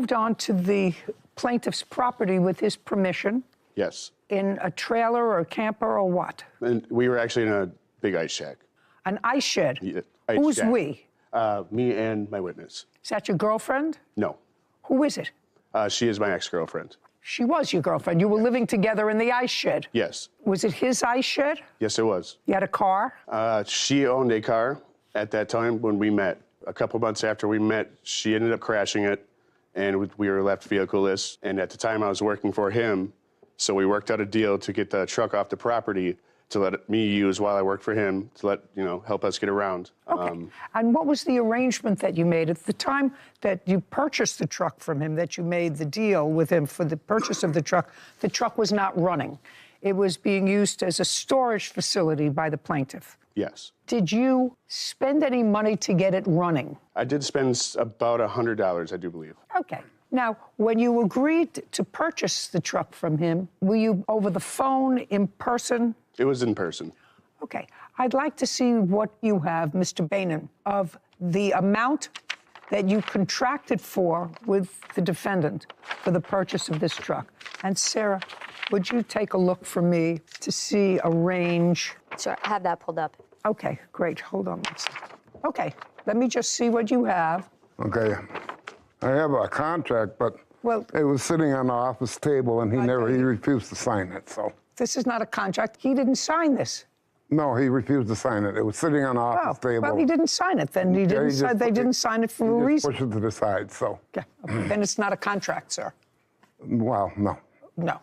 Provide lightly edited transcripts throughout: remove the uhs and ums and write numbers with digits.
moved on to the plaintiff's property with his permission? Yes. In a trailer or a camper or what? And we were actually in a big ice shack. An ice shed? Yeah, ice Who's shack. we? Me and my witness. Is that your girlfriend? No. Who is it? She is my ex-girlfriend. She was your girlfriend. You were living together in the ice shed? Yes. Was it his ice shed? Yes, it was. You had a car? She owned a car at that time when we met. A couple months after we met, she ended up crashing it, and we were left vehicleless. And at the time, I was working for him, so we worked out a deal to get the truck off the property to let me use while I worked for him to let, help us get around. Okay. And what was the arrangement that you made at the time that you purchased the truck from him, that you made the deal with him for the purchase of the truck? The truck was not running. It was being used as a storage facility by the plaintiff. Yes. Did you spend any money to get it running? I did spend about $100, I do believe. Okay. Now, when you agreed to purchase the truck from him, were you over the phone, in person? It was in person. Okay. I'd like to see what you have, Mr. Bainan, of the amount that you contracted for with the defendant for the purchase of this truck. And Sarah, would you take a look for me to see a range? Sure, I have that pulled up. Okay, great. Hold on one second. Okay, let me just see what you have. Okay. I have a contract, but it was sitting on the office table, and he refused to sign it, so. This is not a contract. He didn't sign this. No, he refused to sign it. It was sitting on the office table. Well, he didn't sign it then. They didn't sign it for a reason. Push it to the side, so. Okay. Then it's not a contract, sir. Well, no. No.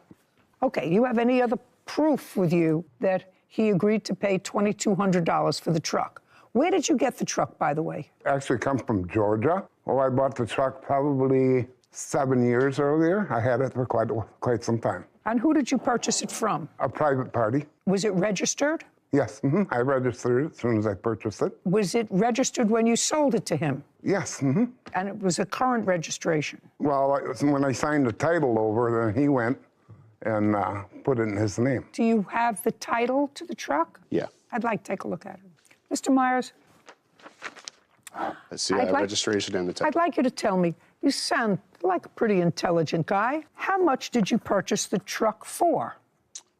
Okay, you have any other proof with you that he agreed to pay $2,200 for the truck? Where did you get the truck, by the way? Actually come from Georgia. Oh, I bought the truck probably 7 years earlier. I had it for quite some time. And who did you purchase it from? A private party. Was it registered? Yes, I registered it as soon as I purchased it. Was it registered when you sold it to him? Yes. And it was a current registration? Well, when I signed the title over, then he went and put it in his name. Do you have the title to the truck? Yeah. I'd like to take a look at it. Mr. Myers? Let's see, registration and the title. I'd like you to tell me, you sound like a pretty intelligent guy. How much did you purchase the truck for?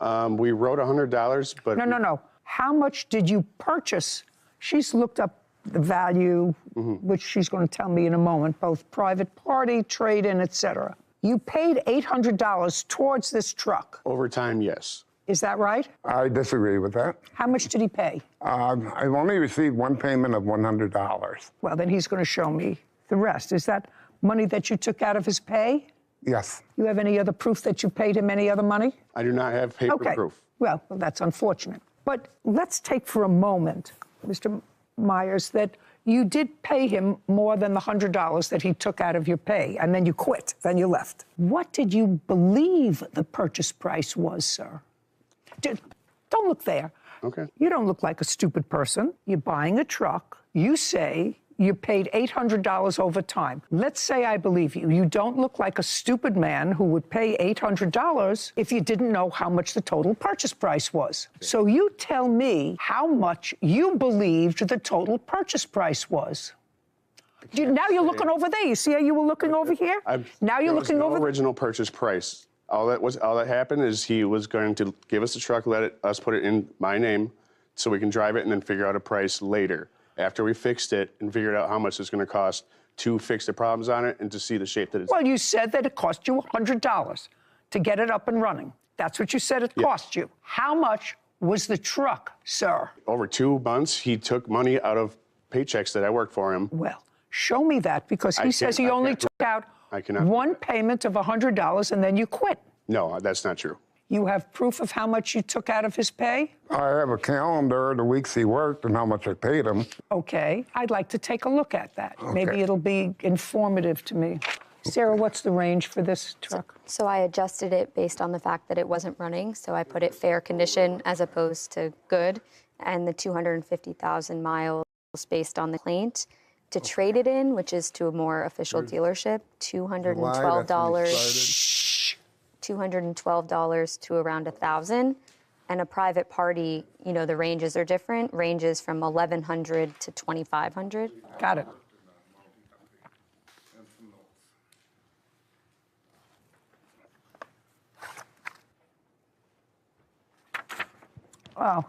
We wrote $100, but... No. How much did you purchase? She's looked up the value, which she's going to tell me in a moment, both private party, trade-in, etc. You paid $800 towards this truck. Over time, yes. Is that right? I disagree with that. How much did he pay? I've only received one payment of $100. Well, then he's going to show me the rest. Is that money that you took out of his pay? Yes. You have any other proof that you paid him any other money? I do not have paper proof. Well, that's unfortunate. But let's take for a moment, Mr. Myers, that you did pay him more than the $100 that he took out of your pay, and then you quit, then you left. What did you believe the purchase price was, sir? Don't look there. Okay. You don't look like a stupid person. You're buying a truck. You say you paid $800 over time. Let's say I believe you. You don't look like a stupid man who would pay $800 if you didn't know how much the total purchase price was. Okay. So you tell me how much you believed the total purchase price was. Now you're looking over there. You see how you were looking over here? Now you're looking over there. Original purchase price. All that happened is he was going to give us the truck, us put it in my name so we can drive it and then figure out a price later. After we fixed it and figured out how much it's going to cost to fix the problems on it and to see the shape that it's... Well, you said that it cost you $100 to get it up and running. That's what you said it cost you. How much was the truck, sir? Over 2 months, he took money out of paychecks that I worked for him. Well, show me that, because he says he only took out one payment of $100 and then you quit. No, that's not true. You have proof of how much you took out of his pay? I have a calendar of the weeks he worked and how much I paid him. Okay, I'd like to take a look at that. Okay. Maybe it'll be informative to me. Sarah, what's the range for this truck? So I adjusted it based on the fact that it wasn't running, so I put it fair condition as opposed to good, and the 250,000 miles based on the complaint. To trade it in, which is to a more official dealership, $212 to around $1,000, and a private party, the ranges are different, ranges from $1,100 to $2,500. Got it. Wow.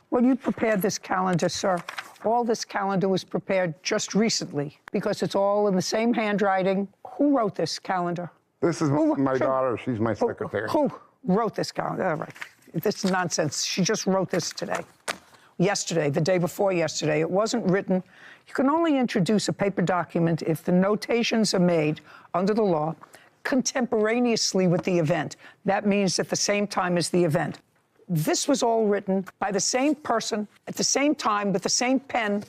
Well, you prepared this calendar, sir. All this calendar was prepared just recently because it's all in the same handwriting. Who wrote this calendar? This is my daughter. She's my secretary. Who wrote this calendar? All right. This is nonsense. She just wrote this today. Yesterday, the day before yesterday. It wasn't written. You can only introduce a paper document if the notations are made under the law contemporaneously with the event. That means at the same time as the event. This was all written by the same person at the same time with the same pen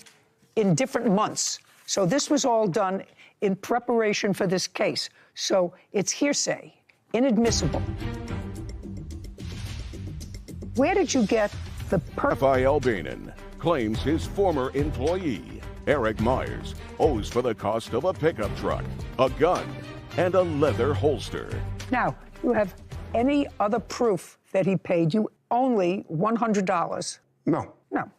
in different months. So this was all done in preparation for this case. So it's hearsay, inadmissible. Where did you get the Raphael Bainan claims his former employee, Eric Myers, owes for the cost of a pickup truck, a gun, and a leather holster. Now, you have any other proof that he paid you only $100? No. No.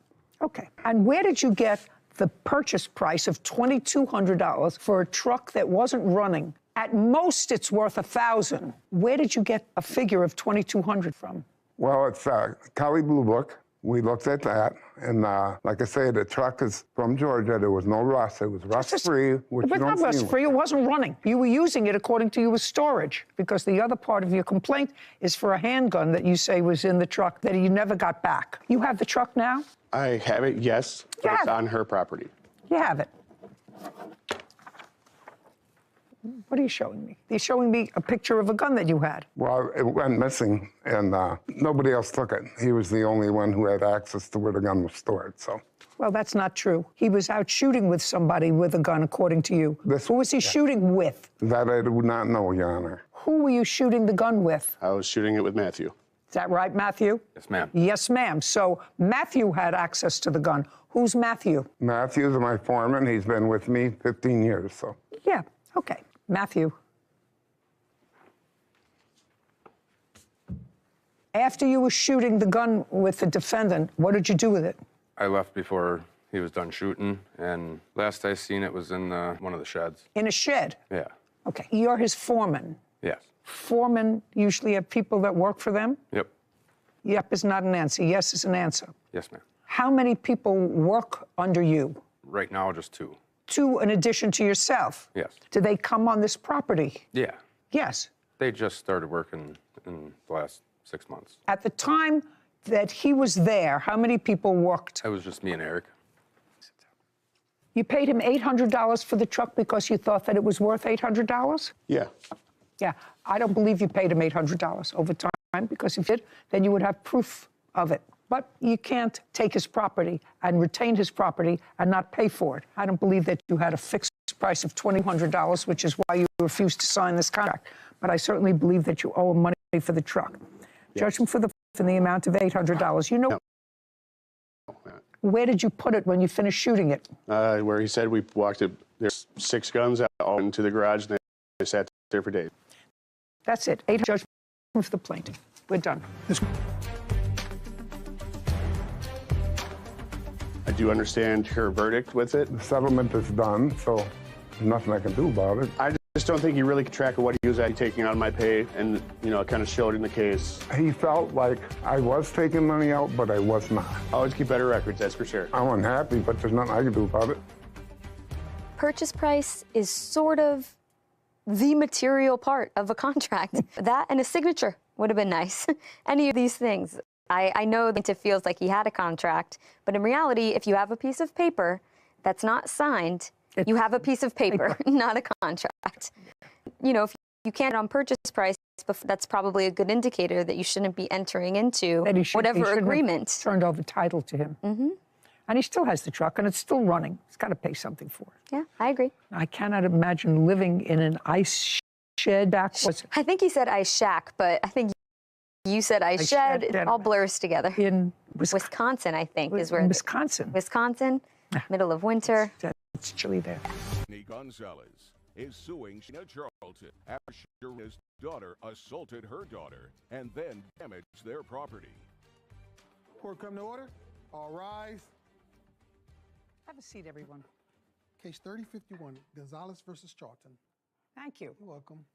Okay. And where did you get the purchase price of $2,200 for a truck that wasn't running? At most, it's worth $1,000. Where did you get a figure of $2,200 from? Well, it's Kelly Blue Book. We looked at that, and like I say, the truck is from Georgia. There was no rust. It was rust-free, which you It was don't not rust-free. It wasn't running. You were using it according to you as storage, because the other part of your complaint is for a handgun that you say was in the truck that you never got back. You have the truck now? I have it, yes, but it's on her property. You have it. What are you showing me? You're showing me a picture of a gun that you had. Well, it went missing, and nobody else took it. He was the only one who had access to where the gun was stored, so. Well, that's not true. He was out shooting with somebody with a gun, according to you. Who was he shooting with? That I do not know, Your Honor. Who were you shooting the gun with? I was shooting it with Matthew. Is that right, Matthew? Yes, ma'am. Yes, ma'am. So Matthew had access to the gun. Who's Matthew? Matthew's my foreman. He's been with me 15 years, so. Yeah, okay. Matthew. After you were shooting the gun with the defendant, what did you do with it? I left before he was done shooting, and last I seen it was in one of the sheds. In a shed? Yeah. Okay. You're his foreman. Yes. Foremen usually have people that work for them? Yep. Yep is not an answer. Yes is an answer. Yes, ma'am. How many people work under you? Right now, just 2. 2 in addition to yourself? Yes. Do they come on this property? Yeah. Yes. They just started working in the last 6 months. At the time that he was there, how many people worked? It was just me and Eric. You paid him $800 for the truck because you thought that it was worth $800? Yeah. Yeah. I don't believe you paid him $800 over time, because if you did, then you would have proof of it. But you can't take his property and retain his property and not pay for it. I don't believe that you had a fixed price of $2,200, which is why you refused to sign this contract. But I certainly believe that you owe him money for the truck. Yes. Judge him for the amount of $800. You know, no. Where did you put it when you finished shooting it? Where he said we walked it. There's 6 guns all into the garage, and they sat there for days. That's it. 8 judgment for the plaintiff. We're done. I do understand her verdict with it. The settlement is done, so there's nothing I can do about it. I just don't think he really could track of what he was actually taking out of my pay, and, you know, it kind of showed in the case. He felt like I was taking money out, but I was not. Always keep better records, that's for sure. I'm unhappy, but there's nothing I can do about it. Purchase price is sort of the material part of a contract. That and a signature would have been nice. Any of these things. I know the plaintiff feels like he had a contract, but in reality, if you have a piece of paper that's not signed, you have a piece of paper, not a contract. You know, if you can't on purchase price, that's probably a good indicator that you shouldn't be entering into whatever agreement. Turned over title to him. Mm-hmm. And he still has the truck, and it's still running. He's got to pay something for it. Yeah, I agree. I cannot imagine living in an ice shed back. I think he said ice shack, but I think you said ice shed. It all blurs together. In Wisconsin, I think, is where. Wisconsin. Wisconsin, middle of winter. It's chilly there. Gonzalez is suing Sheena Charlton after his daughter assaulted her daughter and then damaged their property. Court come to order. All rise. Have a seat, everyone. Case 3051, Gonzalez versus Charlton. Thank you. You're welcome.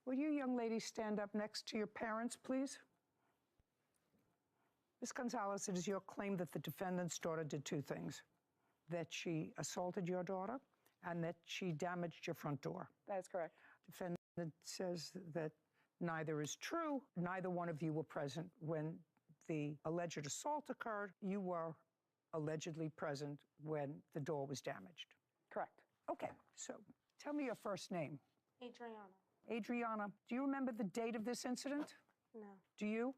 Will you young ladies stand up next to your parents, please? Ms. Gonzalez, it is your claim that the defendant's daughter did two things, that she assaulted your daughter and that she damaged your front door. That is correct. Defendant says that neither is true. Neither one of you were present when the alleged assault occurred. You were allegedly present when the door was damaged. Correct. Okay, so tell me your first name. Adriana. Adriana, do you remember the date of this incident? No. Do you?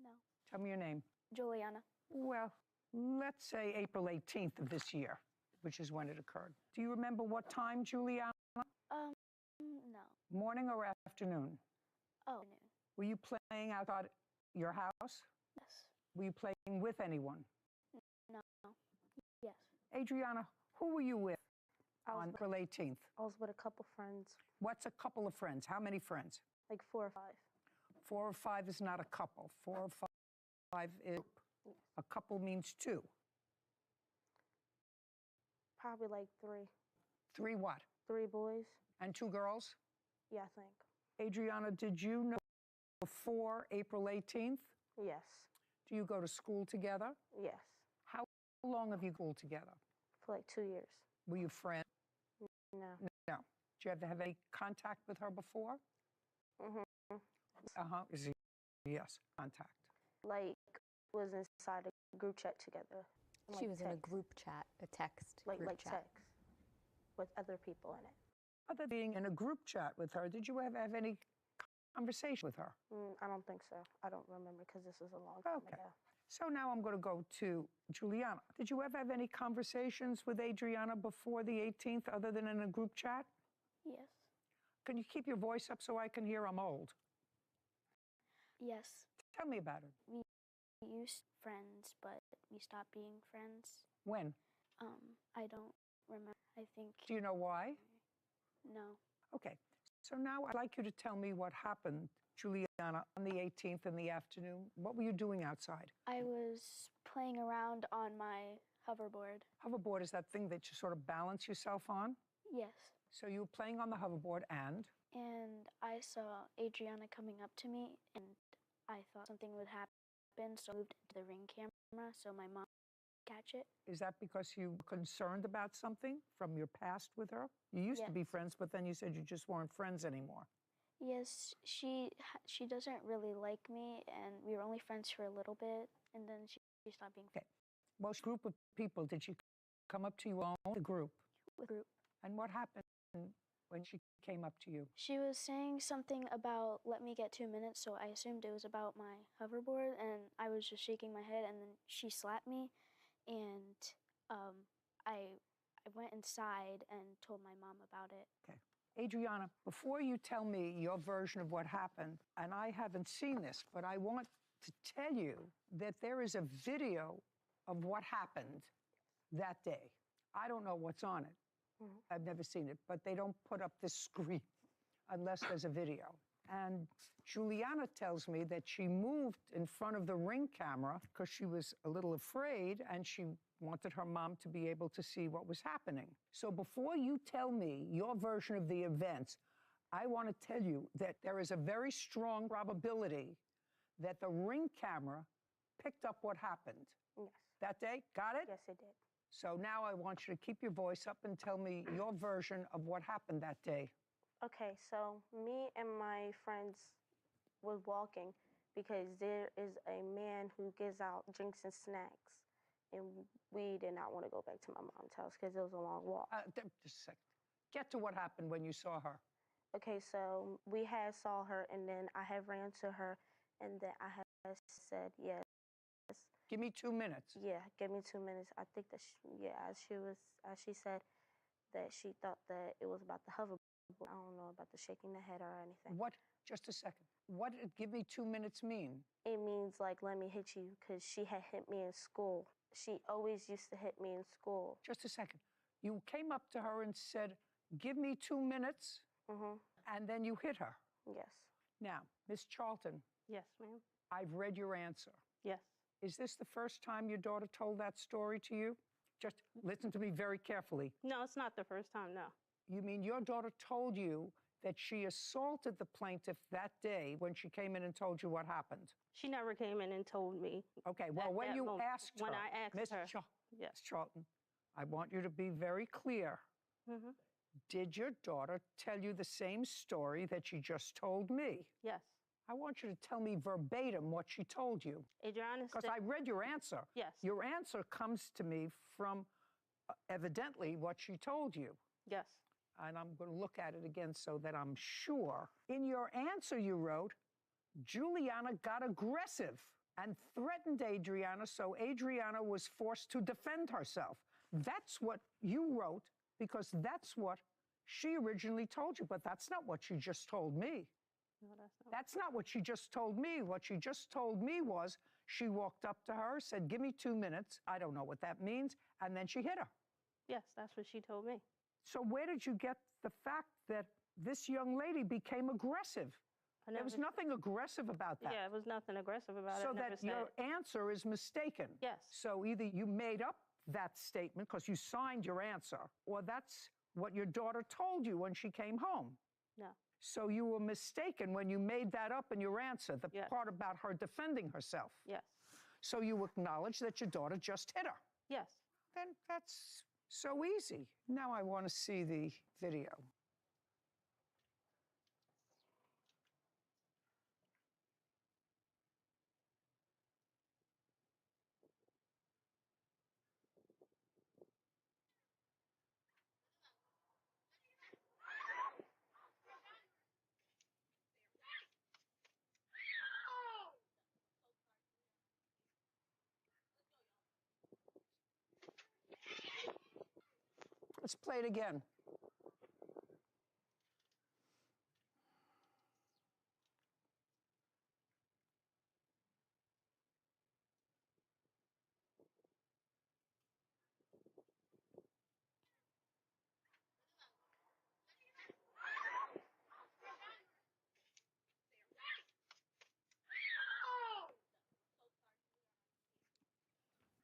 No. Tell me your name. Juliana. Well, let's say April 18th of this year, which is when it occurred. Do you remember what time, Juliana? No. Morning or afternoon? Oh, noon. Were you playing outside your house? Yes. Were you playing with anyone? No. Yes. Adriana, who were you with on April 18th? I was with a couple friends, What's a couple of friends? How many friends? like 4 or 5. 4 or 5 is not a couple. 4 or 5 is a couple means 2. Probably like 3. 3 what? 3 boys. And 2 girls? Yeah, I think. Adriana, did you know before April 18th? Yes. Do you go to school together? Yes. How long have you schooled together? For like 2 years. Were you friends? No. No. Did you ever have any contact with her before? Mm-hmm. Is it yes, contact. Like, was inside a group chat together. She Like was in a text. group chat, a text Like group chat. text. With other people in it. Other than being in a group chat with her, did you ever have any conversation with her? I don't think so. I don't remember because this was a long time Okay. ago. So now I'm going to go to Juliana. Did you ever have any conversations with Adriana before the 18th other than in a group chat? Yes. Can you keep your voice up so I can hear? I'm old. Yes. Tell me about it. We used friends, but we stopped being friends. When? I don't remember. I think. Do you know why? No. Okay. So now I'd like you to tell me what happened, Juliana, on the 18th in the afternoon. What were you doing outside? I was playing around on my hoverboard. Hoverboard is that thing that you sort of balance yourself on? Yes. So you were playing on the hoverboard and? And I saw Adriana coming up to me, and I thought something would happen, so I moved to the Ring camera so my mom could catch it. Is that because you were concerned about something from your past with her? You used to be Yes. friends, but then you said you just weren't friends anymore. Yes, she doesn't really like me, and we were only friends for a little bit, and then she stopped being friends Most group of people, did she come up to you on the group? with the group. And what happened when she came up to you? She was saying something about let me get 2 minutes, so I assumed it was about my hoverboard, and I was just shaking my head, and then she slapped me, and I went inside and told my mom about it. Okay. Adriana, before you tell me your version of what happened, and I haven't seen this, but I want to tell you that there is a video of what happened that day. I don't know what's on it. I've never seen it, but they don't put up this screen unless there's a video. And Juliana tells me that she moved in front of the Ring camera because she was a little afraid and she wanted her mom to be able to see what was happening. So before you tell me your version of the events, I want to tell you that there is a very strong probability that the Ring camera picked up what happened. Yes. That day? Got it? Yes, it did. So now I want you to keep your voice up and tell me your version of what happened that day. Okay, so me and my friends were walking because there is a man who gives out drinks and snacks, and we did not want to go back to my mom's house because it was a long walk. Just a second. Get to what happened when you saw her. Okay, so we had saw her, and then I had ran to her, and then I had said yes. Give me 2 minutes. Yeah, give me 2 minutes. I think that as she said that she thought that it was about the hoverboard. I don't know about the shaking the head or anything. What? Just a second. What did give me 2 minutes mean? It means like let me hit you because she had hit me in school. She always used to hit me in school. Just a second. You came up to her and said, give me 2 minutes, and then you hit her. Yes. Now, Miss Charlton, Yes, ma'am. I've read your answer. Yes. Is this the first time your daughter told that story to you? Just listen to me very carefully. No, it's not the first time, no. You mean your daughter told you that she assaulted the plaintiff that day when she came in and told you what happened? She never came in and told me. Okay, well, when you asked her. When I asked her. Yes. Charlton, I want you to be very clear. Mm-hmm. Did your daughter tell you the same story that she just told me? Yes. I want you to tell me verbatim what she told you. Adriana, because I read your answer. Yes. Your answer comes to me from evidently what she told you. Yes. And I'm going to look at it again so that I'm sure. In your answer, you wrote, Juliana got aggressive and threatened Adriana, so Adriana was forced to defend herself. That's what you wrote, because that's what she originally told you, but that's not what she just told me. No, that's not what she just told me. What she just told me was she walked up to her, said, give me 2 minutes. I don't know what that means. And then she hit her. Yes, that's what she told me. So where did you get the fact that this young lady became aggressive? There was nothing aggressive about that. Yeah, it was nothing aggressive about it. So that your answer is mistaken. Yes. So either you made up that statement because you signed your answer, or that's what your daughter told you when she came home. No. So you were mistaken when you made that up in your answer, the part about her defending herself. Yes. So you acknowledge that your daughter just hit her. Yes. Then that's so easy. Now I want to see the video. Let's play it again.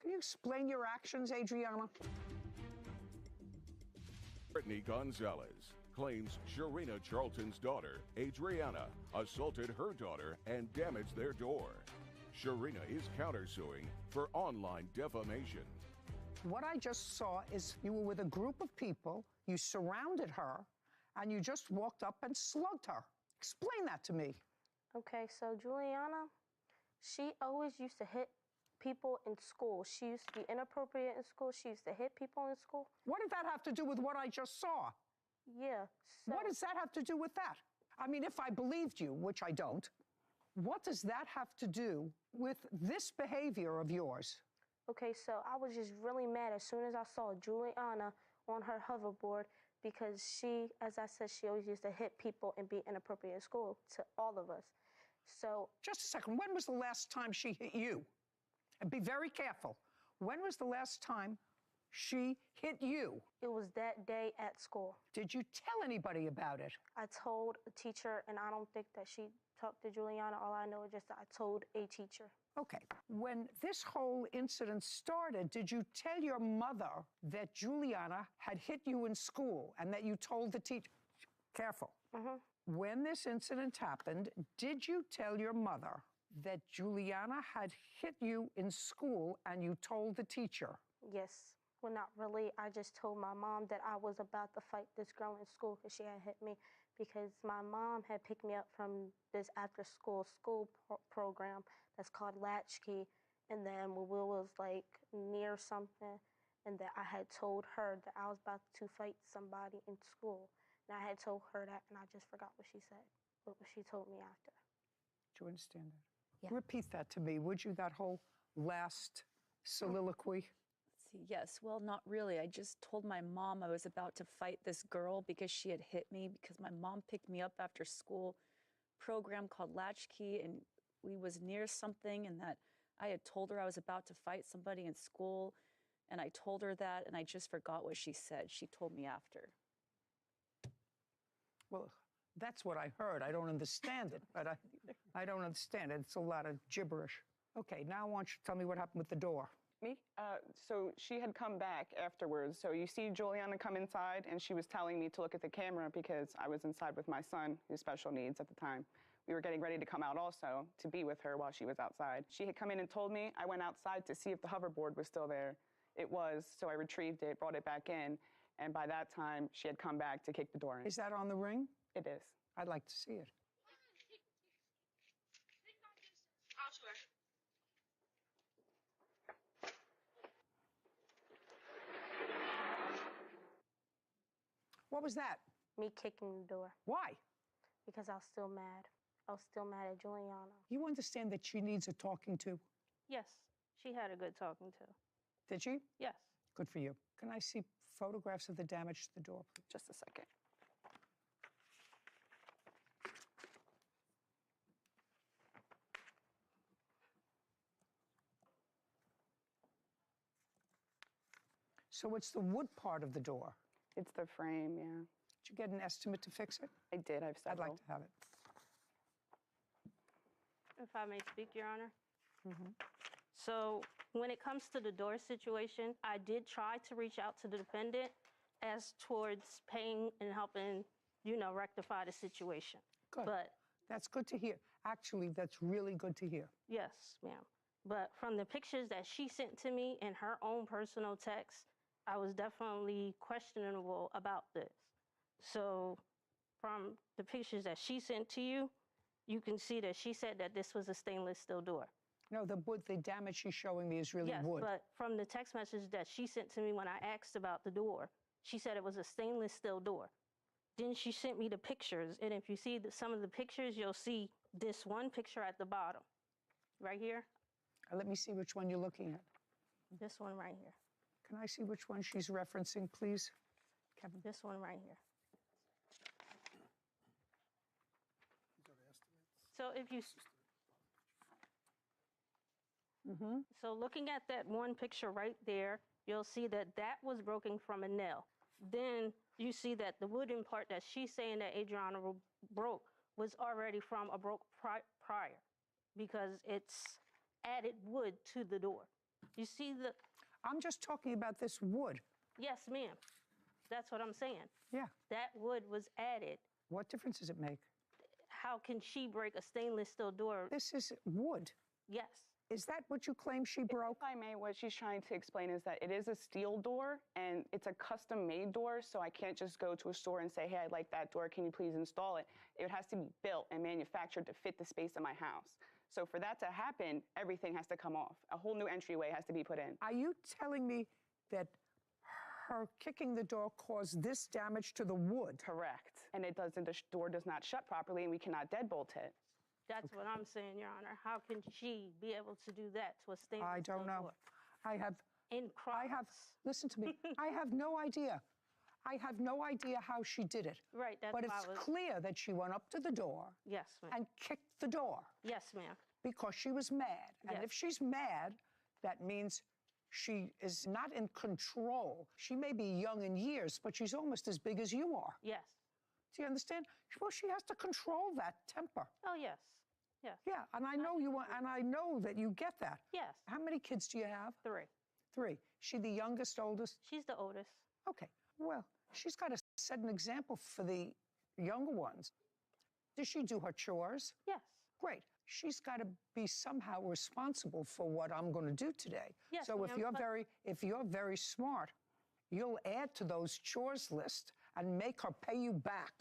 Can you explain your actions, Adriana? Brittany Gonzalez claims Sharina Charlton's daughter, Adriana, assaulted her daughter and damaged their door. Sharina is countersuing for online defamation. What I just saw is you were with a group of people, you surrounded her, and you just walked up and slugged her. Explain that to me. Okay, so Juliana, she always used to hit people in school. She used to be inappropriate in school. She used to hit people in school. What did that have to do with what I just saw? Yeah. So what does that have to do with that? I mean, if I believed you, which I don't, what does that have to do with this behavior of yours? Okay, so I was just really mad as soon as I saw Juliana on her hoverboard because she, as I said, she always used to hit people and be inappropriate in school to all of us. So... Just a second. When was the last time she hit you? And be very careful. When was the last time she hit you? It was that day at school. Did you tell anybody about it? I told a teacher, and I don't think that she talked to Juliana. All I know is just that I told a teacher. Okay. When this whole incident started, did you tell your mother that Juliana had hit you in school and that you told the teacher? Careful. Mm-hmm. When this incident happened, did you tell your mother that Juliana had hit you in school and you told the teacher? Yes. Well, not really. I just told my mom that I was about to fight this girl in school because she had hit me, because my mom had picked me up from this after-school program that's called Latchkey, and then we was like near something, and that I had told her that I was about to fight somebody in school. And I had told her that, and I just forgot what she said, what she told me after. Do you understand that? Yeah. Repeat that to me, would you, that whole last soliloquy? Yes, well, not really. I just told my mom I was about to fight this girl because she had hit me, because my mom picked me up after school program called Latchkey, and we was near something, and that I had told her I was about to fight somebody in school, and I told her that, and I just forgot what she said. She told me after. Well, that's what I heard. I don't understand it, but I don't understand it. It's a lot of gibberish. Okay, now I want you to tell me what happened with the door. Me? So she had come back afterwards. So you see Juliana come inside, and she was telling me to look at the camera because I was inside with my son, who's special needs at the time. We were getting ready to come out also to be with her while she was outside. She had come in and told me. I went outside to see if the hoverboard was still there. It was, so I retrieved it, brought it back in, and by that time, she had come back to kick the door in. Is that on the ring? It is. I'd like to see it. What was that? Me kicking the door. Why? Because I was still mad. I was still mad at Juliana. You understand that she needs a talking to? Yes, she had a good talking to. Did she? Yes. Good for you. Can I see photographs of the damage to the door, please? Just a second. So it's the wood part of the door. It's the frame, yeah. Did you get an estimate to fix it? I did. I've several. I'd like to have it. If I may speak, Your Honor. So when it comes to the door situation, I did try to reach out to the defendant as towards paying and helping, rectify the situation. Good. But That's good to hear. Actually, that's really good to hear. yes, ma'am. But from the pictures that she sent to me in her own personal text, I was definitely questionable about this. So from the pictures that she sent to you, you can see that she said that this was a stainless steel door. No, the wood, the damage she's showing me is really Yes, wood. but from the text message that she sent to me when I asked about the door, she said it was a stainless steel door. Then she sent me the pictures, and if you see some of the pictures, you'll see this one picture at the bottom, right here. Let me see which one you're looking at. This one right here. Can I see which one she's referencing, please, Kevin? This one right here. So if you... So looking at that one picture right there, you'll see that that was broken from a nail. Then you see that the wooden part that she's saying that Adriana broke was already from a broke prior because it's added wood to the door. You see the... I'm just talking about this wood. Yes, ma'am. That's what I'm saying. Yeah. That wood was added. What difference does it make? How can she break a stainless steel door? This is wood. Yes. Is that what you claim she broke? If I may, what she's trying to explain is that it is a steel door, and it's a custom-made door, so I can't just go to a store and say, hey, I like that door, can you please install it? It has to be built and manufactured to fit the space of my house. So for that to happen, everything has to come off. A whole new entryway has to be put in. Are you telling me that her kicking the door caused this damage to the wood? Correct. And the door does not shut properly, and we cannot deadbolt it. That's what I'm saying, Your Honor. How can she be able to do that to a stainless steel door? I don't know. I have, listen to me. I have no idea. I have no idea how she did it. Right, that's But why it's clear that she went up to the door. Yes, ma'am. And kicked the door. Yes, ma'am. Because she was mad. And Yes. if she's mad, that means she is not in control. She may be young in years, but she's almost as big as you are. Yes. Do you understand? Well, she has to control that temper. Oh, yes. Yes. Yeah, and I know you, and I know that you get that. Yes. How many kids do you have? 3. 3. She the youngest, oldest? She's the oldest. Okay. Well, she's got to set an example for the younger ones. Does she do her chores? Yes. Great. She's got to be somehow responsible for what I'm going to do today. Yes, so if ma'am, you're very smart, you'll add to those chores list and make her pay you back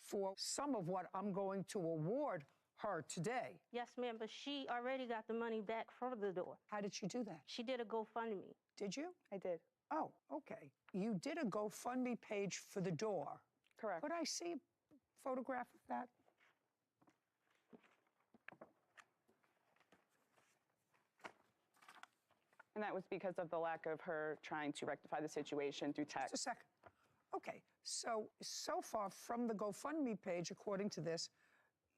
for some of what I'm going to award her today. Yes, ma'am, but she already got the money back for the door. How did she do that? She did a GoFundMe. Did you? I did. Oh, okay. You did a GoFundMe page for the door. Correct. Could I see a photograph of that? And that was because of the lack of her trying to rectify the situation through text. Just a second. Okay, so far from the GoFundMe page, according to this,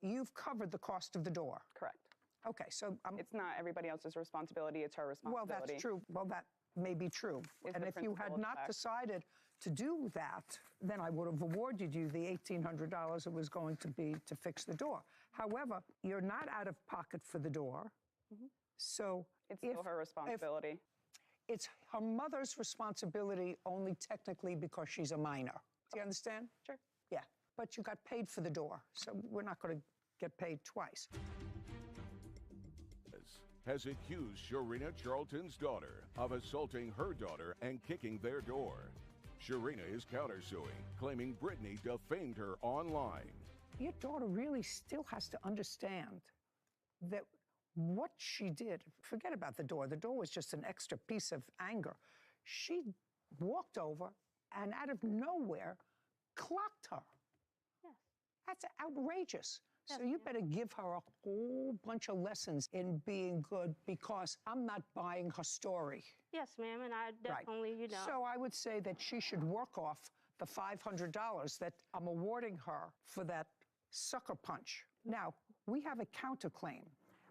you've covered the cost of the door. Correct. Okay, so... it's not everybody else's responsibility, it's her responsibility. Well, that's true. Well, that may be true. And if you had not decided to do that, then I would have awarded you the $1,800 it was going to be to fix the door. However, you're not out of pocket for the door. So... It's still her responsibility. It's her mother's responsibility only technically because she's a minor. Do you understand? Sure. Yeah, but you got paid for the door, so we're not going to get paid twice. Has accused Sharina Charlton's daughter of assaulting her daughter and kicking their door. Sharina is countersuing, claiming Brittany defamed her online. Your daughter really still has to understand that what she did, forget about the door. The door was just an extra piece of anger. She walked over and out of nowhere clocked her. Yes. That's outrageous. Yes, So you better give her a whole bunch of lessons in being good, because I'm not buying her story. Yes, ma'am, and I definitely, you know. So I would say that she should work off the $500 that I'm awarding her for that sucker punch. Now, we have a counterclaim,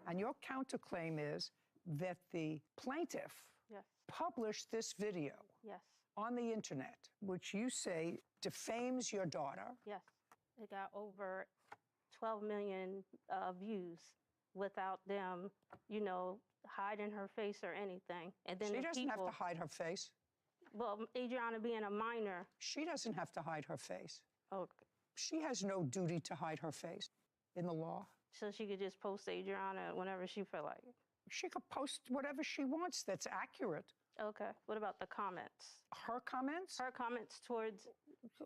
and your counterclaim is that the plaintiff Yes. published this video Yes. on the internet, which you say defames your daughter. Yes. It got over 12 million views without them, you know, hiding her face or anything. And then She the doesn't have people, to hide her face. Well, Adriana being a minor. She doesn't have to hide her face. Okay. She has no duty to hide her face in the law. So she could just post Adriana whenever she feel like it. She could post whatever she wants that's accurate. Okay. What about the comments? Her comments? Her comments towards,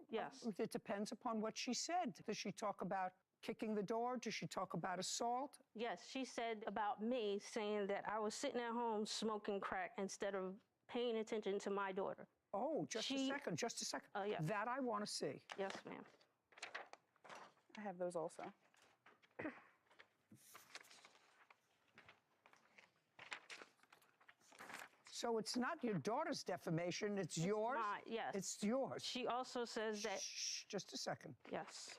yes. It depends upon what she said. Does she talk about kicking the door? Does she talk about assault? Yes, she said about me, saying that I was sitting at home smoking crack instead of paying attention to my daughter. Oh, just a second, just a second. Oh, yeah. That I want to see. Yes, ma'am. I have those also. So it's not your daughter's defamation, it's yours? Not, yes. It's yours. She also says that... Shh, just a second. Yes.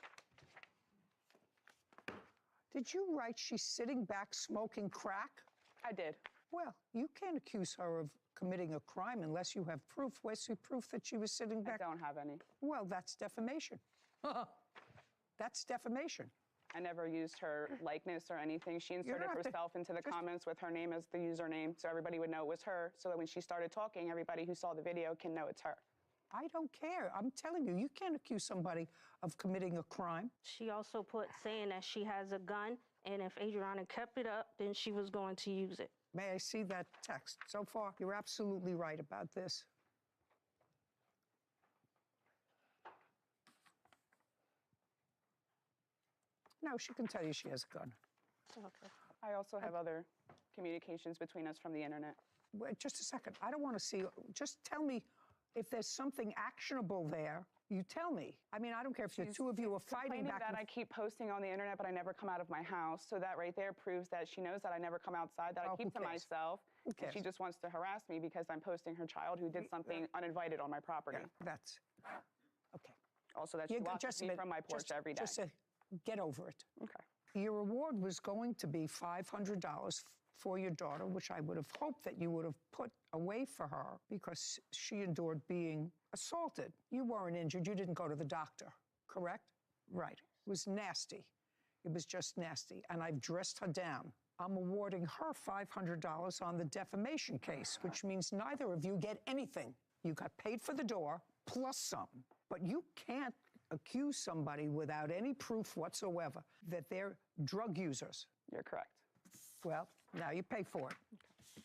Did you write she's sitting back smoking crack? I did. Well, you can't accuse her of committing a crime unless you have proof. Where's your proof that she was sitting back? I don't have any. Well, that's defamation. That's defamation. I never used her likeness or anything. She inserted herself into the comments with her name as the username, so everybody would know it was her, so that when she started talking, everybody who saw the video can know it's her. I don't care. I'm telling you, you can't accuse somebody of committing a crime. She also put saying that she has a gun, and if Adriana kept it up, then she was going to use it. May I see that text? So far, you're absolutely right about this. No, she can tell you she has a gun. Okay. I also have other communications between us from the internet. Wait, just a second. I don't want to see. Just tell me if there's something actionable there. You tell me. I mean, I don't care if the two of you are fighting back that I keep posting on the internet, but I never come out of my house. So that right there proves that she knows that I never come outside, that I keep to myself. Who cares? She just wants to harass me because I'm posting her child who did something uninvited on my property. Yeah, that's okay. Also, that she watches me from my porch every day. Just get over it. Okay. Your reward was going to be $500 for your daughter, which I would have hoped that you would have put away for her because she endured being assaulted. You weren't injured. You didn't go to the doctor, correct? Right. It was nasty. It was just nasty. And I've dressed her down. I'm awarding her $500 on the defamation case, which means neither of you get anything. You got paid for the door plus some. But you can't accuse somebody without any proof whatsoever that they're drug users. You're correct. Well, now you pay for it.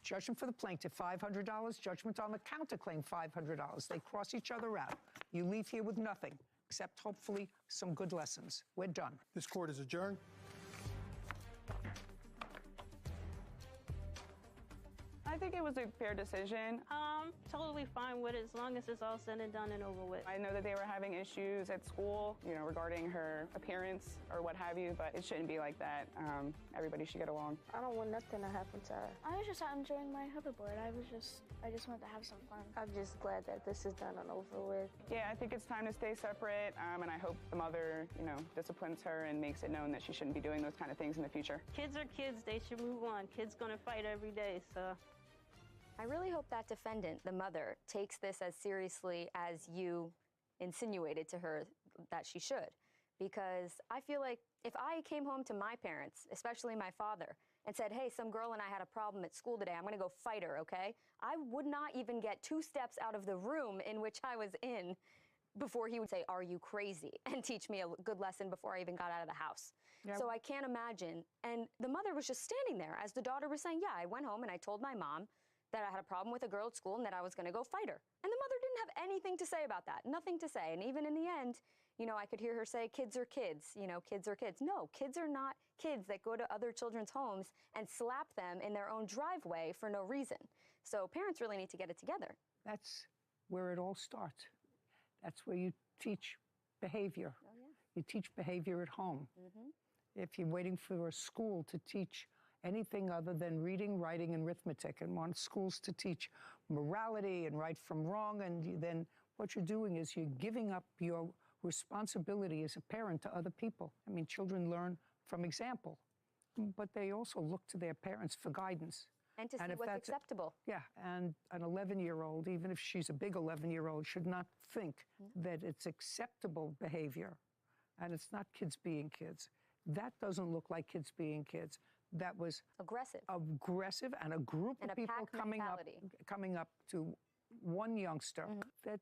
Judgment for the plaintiff, $500. Judgment on the counterclaim, $500. They cross each other out. You leave here with nothing, except hopefully some good lessons. We're done. This court is adjourned. I think it was a fair decision. Totally fine with it as long as it's all said and done and over with. I know that they were having issues at school, you know, regarding her appearance or what have you, but it shouldn't be like that. Everybody should get along. I don't want nothing to happen to her. I was just out enjoying my hoverboard. I just wanted to have some fun. I'm just glad that this is done and over with. Yeah, I think it's time to stay separate, and I hope the mother, you know, disciplines her and makes it known that she shouldn't be doing those kind of things in the future. Kids are kids. They should move on. Kids gonna fight every day, so. I really hope that defendant, the mother, takes this as seriously as you insinuated to her that she should. because I feel like if I came home to my parents, especially my father, and said, hey, some girl and I had a problem at school today, I'm gonna go fight her, okay? I would not even get 2 steps out of the room in which I was in before he would say, are you crazy? And teach me a good lesson before I even got out of the house. Yeah. So I can't imagine. And the mother was just standing there as the daughter was saying, yeah, I went home and I told my mom that I had a problem with a girl at school and that I was gonna go fight her. And the mother didn't have anything to say about that, nothing to say. And even in the end, you know, I could hear her say, kids are kids, you know, kids are kids. No, kids are not kids that go to other children's homes and slap them in their own driveway for no reason. So parents really need to get it together. That's where it all starts. That's where you teach behavior. Oh, yeah. You teach behavior at home. If you're waiting for a school to teach anything other than reading, writing, and arithmetic, and want schools to teach morality and right from wrong, and then what you're doing is you're giving up your responsibility as a parent to other people. I mean, children learn from example, but they also look to their parents for guidance. And to see if what's that's acceptable. Yeah, and an 11-year-old, even if she's a big 11-year-old, should not think that it's acceptable behavior, and it's not kids being kids. That doesn't look like kids being kids. That was aggressive, and a group and of people coming up to one youngster that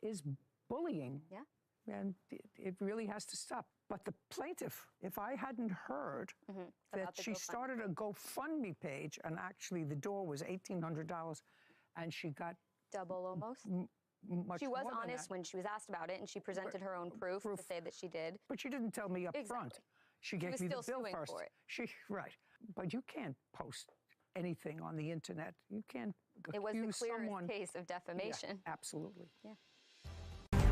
is bullying. Yeah. And it really has to stop. But the plaintiff, if I hadn't heard that she started a GoFundMe page, and actually the door was $1,800, and she got double almost. Much she was more than honest that. when she was asked about it, and she presented her own proof to say that she did. But she didn't tell me up front. She gave me the bill first. For it. Right. But you can't post anything on the internet. You can't It was the accuse clearest someone. case of defamation. Yeah, absolutely. Yeah.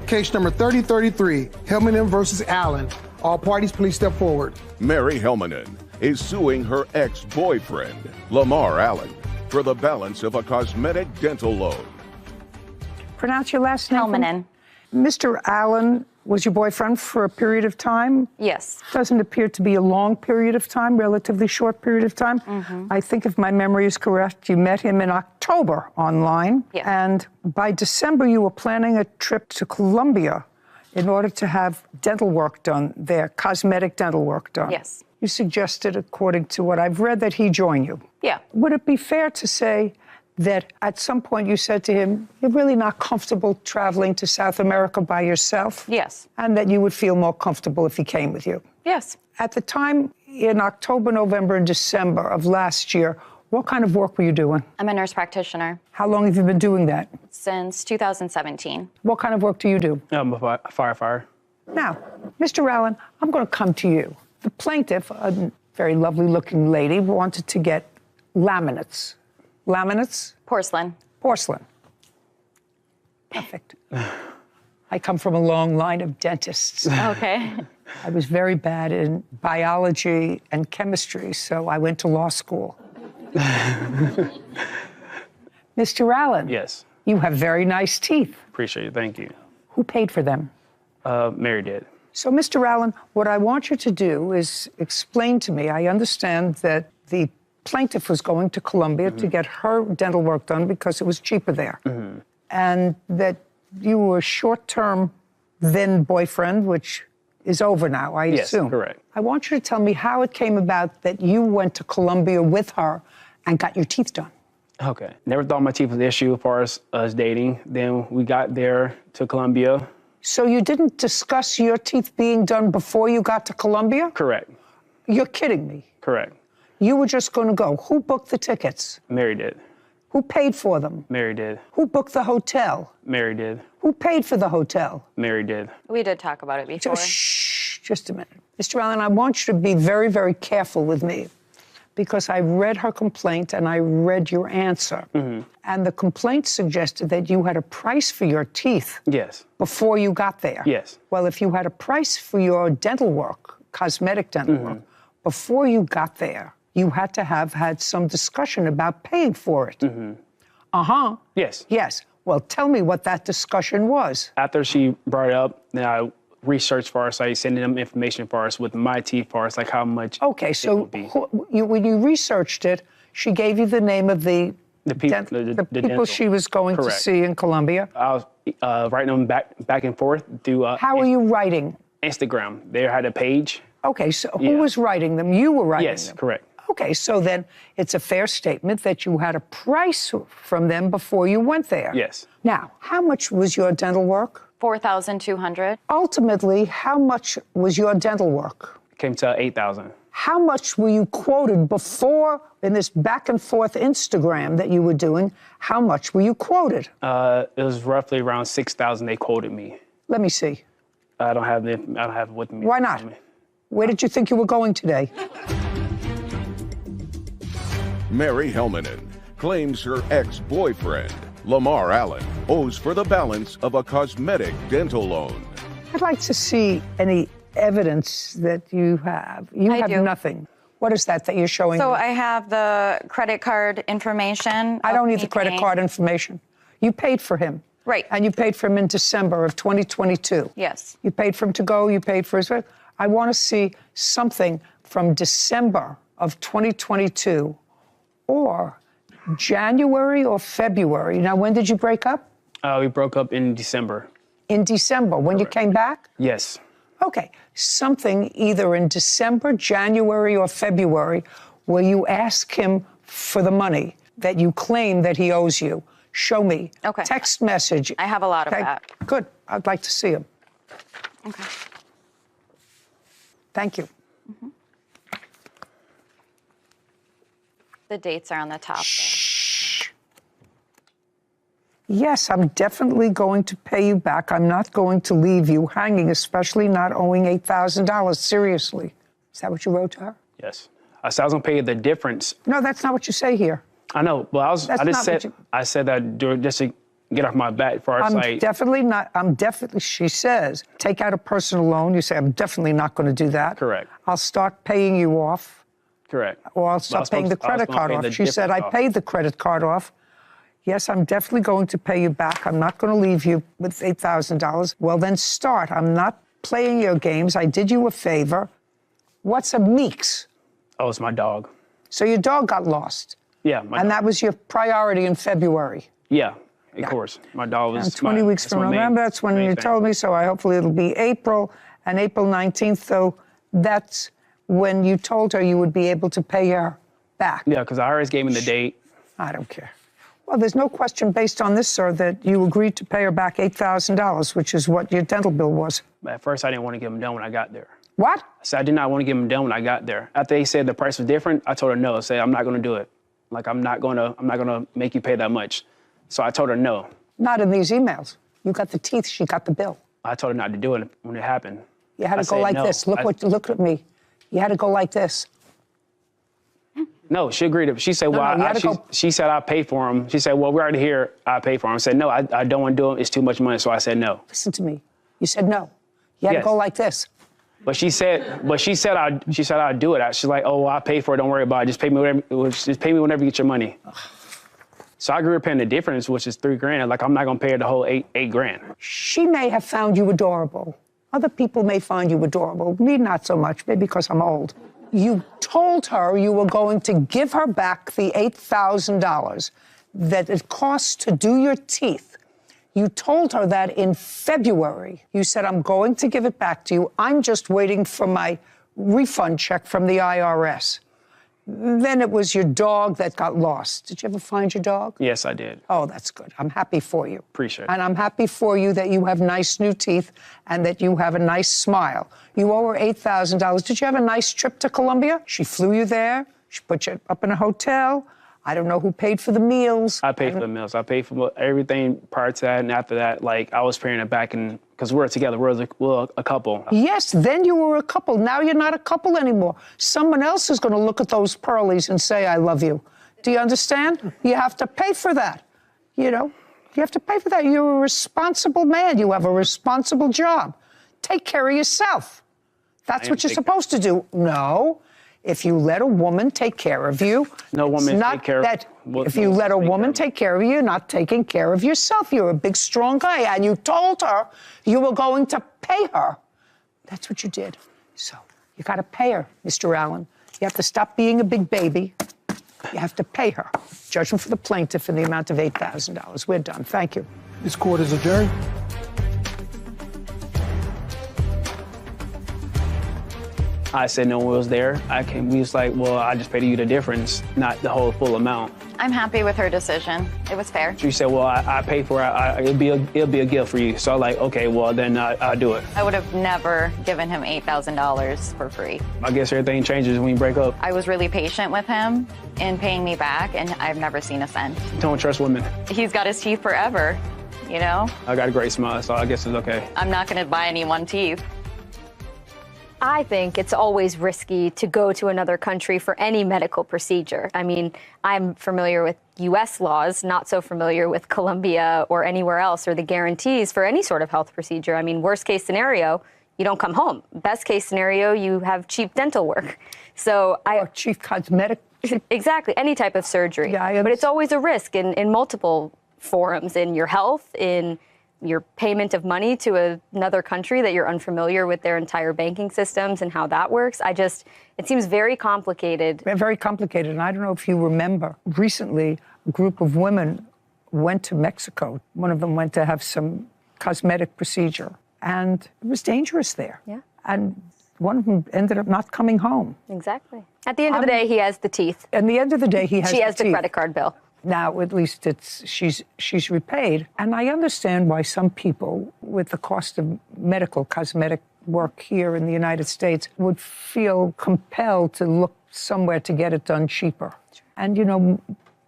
Case number 3033, Helmanen versus Allen. All parties, please step forward. Mary Helmanen is suing her ex-boyfriend, Lamar Allen, for the balance of a cosmetic dental loan. Pronounce your last name. Helmanen. Mr. Allen was your boyfriend for a period of time? Yes. Doesn't appear to be a long period of time, relatively short period of time. I think if my memory is correct, you met him in October online. Yes. And by December, you were planning a trip to Colombia in order to have dental work done there, cosmetic dental work done. Yes. You suggested, according to what I've read, that he join you. Yeah. Would it be fair to say that at some point you said to him, you're really not comfortable traveling to South America by yourself? Yes. And that you would feel more comfortable if he came with you? Yes. At the time, in October, November, and December of last year, what kind of work were you doing? I'm a nurse practitioner. How long have you been doing that? Since 2017. What kind of work do you do? I'm a firefighter. Now, Mr. Allen, I'm going to come to you. The plaintiff, a very lovely-looking lady, wanted to get laminates. Laminates? Porcelain. Porcelain. Perfect. I come from a long line of dentists. Okay. I was very bad in biology and chemistry, so I went to law school. Mr. Allen. Yes. You have very nice teeth. Appreciate it. Thank you. Who paid for them? Mary did. So, Mr. Allen, what I want you to do is explain to me, I understand that the plaintiff was going to Colombia to get her dental work done because it was cheaper there. And that you were short-term then boyfriend, which is over now, I assume. Yes, correct. I want you to tell me how it came about that you went to Colombia with her and got your teeth done. Okay. Never thought my teeth was an issue as far as us dating. Then we got there to Colombia. So you didn't discuss your teeth being done before you got to Colombia? Correct. You're kidding me. Correct. You were just going to go. Who booked the tickets? Mary did. Who paid for them? Mary did. Who booked the hotel? Mary did. Who paid for the hotel? Mary did. We did talk about it before. Shh, just a minute. Mr. Allen, I want you to be very, very careful with me because I read her complaint and I read your answer. And the complaint suggested that you had a price for your teeth Yes. before you got there. Yes. Well, if you had a price for your dental work, cosmetic dental work, before you got there, you had to have had some discussion about paying for it. Yes. Yes. Well, tell me what that discussion was. After she brought it up, then I researched for us. I sending them information for us with my teeth for us, like how much. Okay, so when you researched it, she gave you the name of the people she was going to see in Colombia. I was writing them back and forth through. How are you writing? Instagram. They had a page. Okay, so who was writing them? You were writing them? Yes, correct. Okay, so then it's a fair statement that you had a price from them before you went there. Yes. Now, how much was your dental work? $4,200. Ultimately, how much was your dental work? Came to $8,000. How much were you quoted before in this back and forth Instagram that you were doing? How much were you quoted? It was roughly around $6,000 they quoted me. Let me see. I don't have it with me. Why not? Where did you think you were going today? Mary Helmanen claims her ex-boyfriend, Lamar Allen, owes for the balance of a cosmetic dental loan. I'd like to see any evidence that you have. You have nothing. What is that you're showing So me? I have the credit card information. I don't need the credit card information. You paid for him. Right. And you paid for him in December of 2022. Yes. You paid for him to go, you paid for his... I want to see something from December of 2022 or January or February. Now, when did you break up? We broke up in December. In December, when you came back? Yes. Okay, something either in December, January, or February where you ask him for the money that you claim that he owes you. Show me. Okay. Text message. I have a lot of that. Good. I'd like to see him. Okay. Thank you. Mm-hmm. The dates are on the top. Yes, I'm definitely going to pay you back. I'm not going to leave you hanging, especially not owing $8,000. Seriously. Is that what you wrote to her? Yes. I said I was going to pay you the difference. No, that's not what you say here. I know, but I said that just to get off my back for our site. She says, take out a personal loan. You say, I'm definitely not going to do that. Correct. I'll start paying you off. Correct. Or I'll stop paying the credit card off. She said, I paid the credit card off. Yes, I'm definitely going to pay you back. I'm not going to leave you with $8,000. Well, then start. I'm not playing your games. I did you a favor. What's a Meeks? Oh, it's my dog. So your dog got lost. Yeah. And that was your priority in February. Yeah, of course. My dog was... And 20 weeks from November, that's when you told me, so hopefully it'll be April, and April 19th, so that's when you told her you would be able to pay her back. Yeah, because I always gave him the date. I don't care. Well, there's no question based on this, sir, that you agreed to pay her back $8,000, which is what your dental bill was. At first, I didn't want to get him done when I got there. What? I said I did not want to get him done when I got there. After they said the price was different, I told her no. I said, I'm not going to do it. Like, I'm not going to make you pay that much. So I told her no. Not in these emails. You got the teeth, she got the bill. I told her not to do it when it happened. You had to go like this. Look at me. You had to go like this. No, she agreed. She said, she said, I'll pay for him. She said, well, we're already here. I'll pay for him. I said, no, I don't want to do it. It's too much money. So I said no. Listen to me. You said no. You had to go like this. But she said I'd do it. She's like, oh, well, I'll pay for it. Don't worry about it. Just pay me whenever you get your money. So I grew up paying the difference, which is $3,000. Like, I'm not gonna pay her the whole eight grand. She may have found you adorable. Other people may find you adorable. Me, not so much, maybe because I'm old. You told her you were going to give her back the $8,000 that it costs to do your teeth. You told her that in February. You said, I'm going to give it back to you. I'm just waiting for my refund check from the IRS. Then it was your dog that got lost. Did you ever find your dog? Yes, I did. Oh, that's good. I'm happy for you. Appreciate it. And I'm happy for you that you have nice new teeth and that you have a nice smile. You owe her $8,000. Did you have a nice trip to Colombia? She flew you there. She put you up in a hotel. I don't know who paid for the meals. I paid for the meals. I paid for everything prior to that, and after that, like, I was paying it back, and because we're together, we're a couple. Yes, then you were a couple. Now you're not a couple anymore. Someone else is going to look at those pearlies and say, I love you. Do you understand? You have to pay for that. You know, you have to pay for that. You're a responsible man. You have a responsible job. Take care of yourself. That's what you're supposed to do. No. If you let a woman take care of you, no woman take care of if you let a woman take care of you, you're not taking care of yourself. You're a big, strong guy, and you told her you were going to pay her. That's what you did. So you got to pay her, Mr. Allen. You have to stop being a big baby. You have to pay her. Judgment for the plaintiff in the amount of $8,000. We're done. Thank you. This court is adjourned. I said no one was there. We was like, well, I just paid you the difference, not the whole full amount. I'm happy with her decision. It was fair. She said, well, I paid for it. It'll be a gift for you. So I'm like, okay, well, then I'll do it. I would have never given him $8,000 for free. I guess everything changes when you break up. I was really patient with him in paying me back, and I've never seen a cent. Don't trust women. He's got his teeth forever, you know? I got a great smile, so I guess it's okay. I'm not going to buy anyone teeth. I think it's always risky to go to another country for any medical procedure. I mean, I'm familiar with U.S. laws, not so familiar with Colombia or anywhere else, or the guarantees for any sort of health procedure. I mean, worst case scenario, you don't come home. Best case scenario, you have cheap dental work. So or cheap cosmetic. Exactly, any type of surgery. Yeah, but it's always a risk in multiple forums, in your health, in your payment of money to another country that you're unfamiliar with their entire banking systems and how that works. It seems very complicated. Very complicated. And I don't know if you remember, recently, a group of women went to Mexico. One of them went to have some cosmetic procedure, and it was dangerous there. Yeah. And one of them ended up not coming home. Exactly. At the end of the day, he has the teeth. At the end of the day, he has She has the teeth. credit card bill. Now, at least she's repaid. And I understand why some people, with the cost of medical cosmetic work here in the United States, would feel compelled to look somewhere to get it done cheaper. And, you know,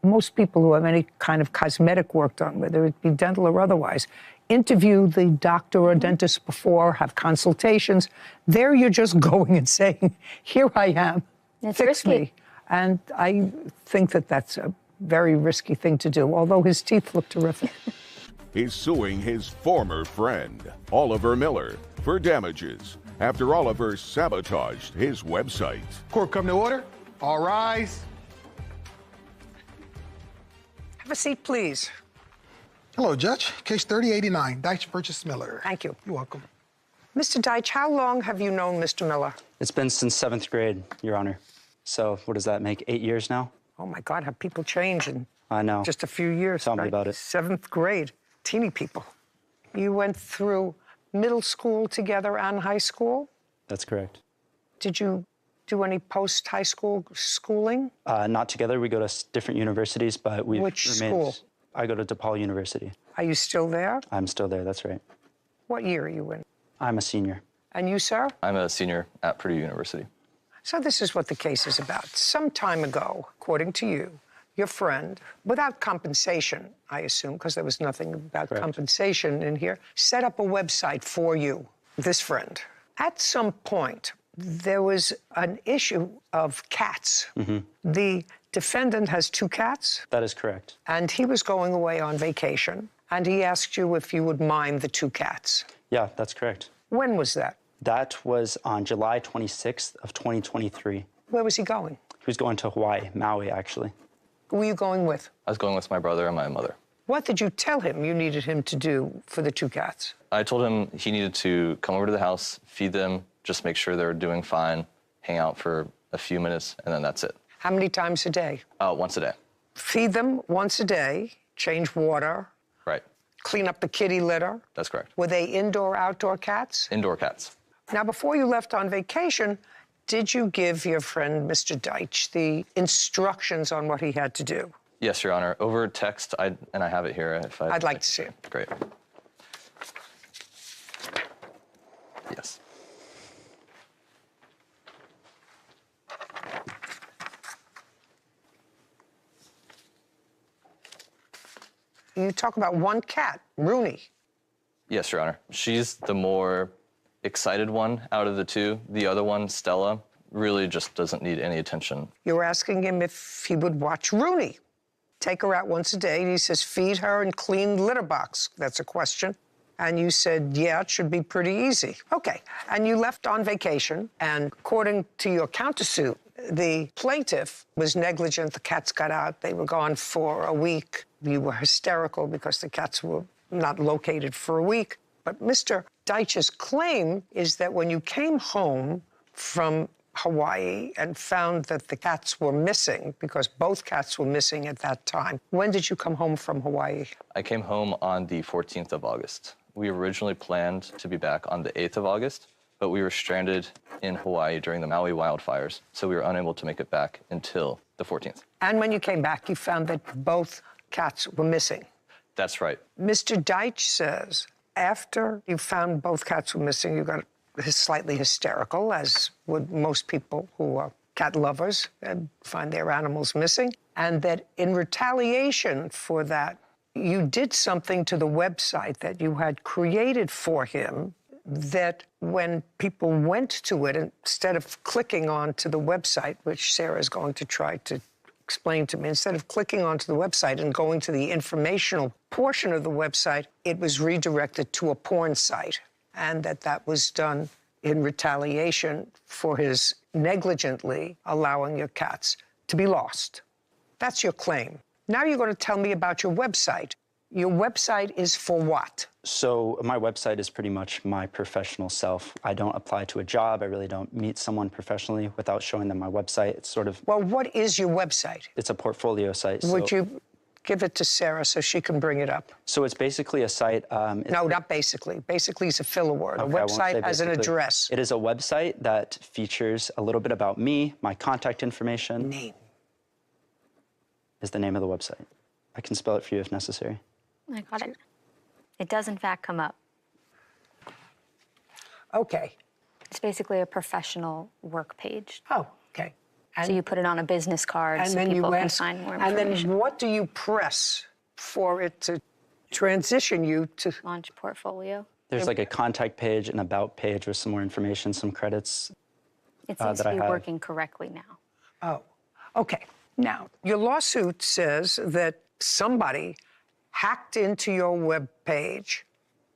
most people who have any kind of cosmetic work done, whether it be dental or otherwise, interview the doctor or dentist before, have consultations. There you're just going and saying, here I am, fix risky. me. And I think that that's a very risky thing to do, although his teeth look terrific. He's suing his former friend, Oliver Miller, for damages after Oliver sabotaged his website. Court come to order. All rise. Have a seat, please. Hello, Judge. Case 3089, Deitch versus Miller. Thank you. You're welcome. Mr. Deitch, how long have you known Mr. Miller? It's been since 7th grade, Your Honor. So what does that make, 8 years now? Oh, my God, have people changed in I know. just a few years? Tell me right? about it. 7th grade, teeny people. You went through middle school together and high school? That's correct. Did you do any post-high school schooling? Not together. We go to different universities, but we've Which remained. school? I go to DePaul University. Are you still there? I'm still there, that's right. What year are you in? I'm a senior. And you, sir? I'm a senior at Purdue University. So this is what the case is about. Some time ago, according to you, your friend, without compensation, I assume, because there was nothing about compensation in here, set up a website for you, this friend. At some point, there was an issue of cats. The defendant has 2 cats, That is correct. and he was going away on vacation, and he asked you if you would mind the 2 cats. Yeah, that's correct. When was that? That was on July 26th of 2023. Where was he going? He was going to Hawaii, Maui, actually. Who were you going with? I was going with my brother and my mother. What did you tell him you needed him to do for the 2 cats? I told him he needed to come over to the house, feed them, just make sure they're doing fine, hang out for a few minutes, and then that's it. How many times a day? Once a day. Feed them once a day, change water, Right. clean up the kitty litter. That's correct. Were they indoor, outdoor cats? Indoor cats. Now, before you left on vacation, did you give your friend, Mr. Deitch, the instructions on what he had to do? Yes, Your Honor. Over text, and I have it here. If I'd like to see it. Great. Yes. You talk about 1 cat, Rooney. Yes, Your Honor. She's the more excited one out of the 2. The other one, Stella, really just doesn't need any attention. You were asking him if he would watch Rooney. Take her out once a day. He says, feed her and clean the litter box. That's a question. And you said, yeah, it should be pretty easy. Okay. And you left on vacation. And according to your countersuit, the plaintiff was negligent. The cats got out. They were gone for a week. You were hysterical because the cats were not located for a week. But Mr. Deitch's claim is that when you came home from Hawaii and found that the cats were missing, because both cats were missing at that time, when did you come home from Hawaii? I came home on the 14th of August. We originally planned to be back on the 8th of August, but we were stranded in Hawaii during the Maui wildfires, so we were unable to make it back until the 14th. And when you came back, you found that both cats were missing. That's right. Mr. Deitch says after you found both cats were missing, you got slightly hysterical, as would most people who are cat lovers and find their animals missing, and that in retaliation for that, you did something to the website that you had created for him that when people went to it, instead of clicking onto the website, which Sarah's going to try to explain to me, instead of clicking onto the website and going to the informational portion of the website, it was redirected to a porn site, and that was done in retaliation for his negligently allowing your cats to be lost. That's your claim. Now you're going to tell me about your website. Your website is for what? So my website is pretty much my professional self. I don't apply to a job. I really don't meet someone professionally without showing them my website. It's sort of... Well, what is your website? It's a portfolio site. Would you give it to Sarah so she can bring it up? So it's basically a site... no, not basically. Basically is a filler word. Okay, a website has an address. It is a website that features a little bit about me, my contact information. Name. Is the name of the website. I can spell it for you if necessary. I got it. It does, in fact, come up. Okay. It's basically a professional work page. Oh, okay. And so you put it on a business card so people can find more information. And then what do you press for it to transition you to? Launch portfolio. There's like a contact page, an about page with some more information, some credits. It seems to be working correctly now. Oh, okay. Now, your lawsuit says that somebody hacked into your web page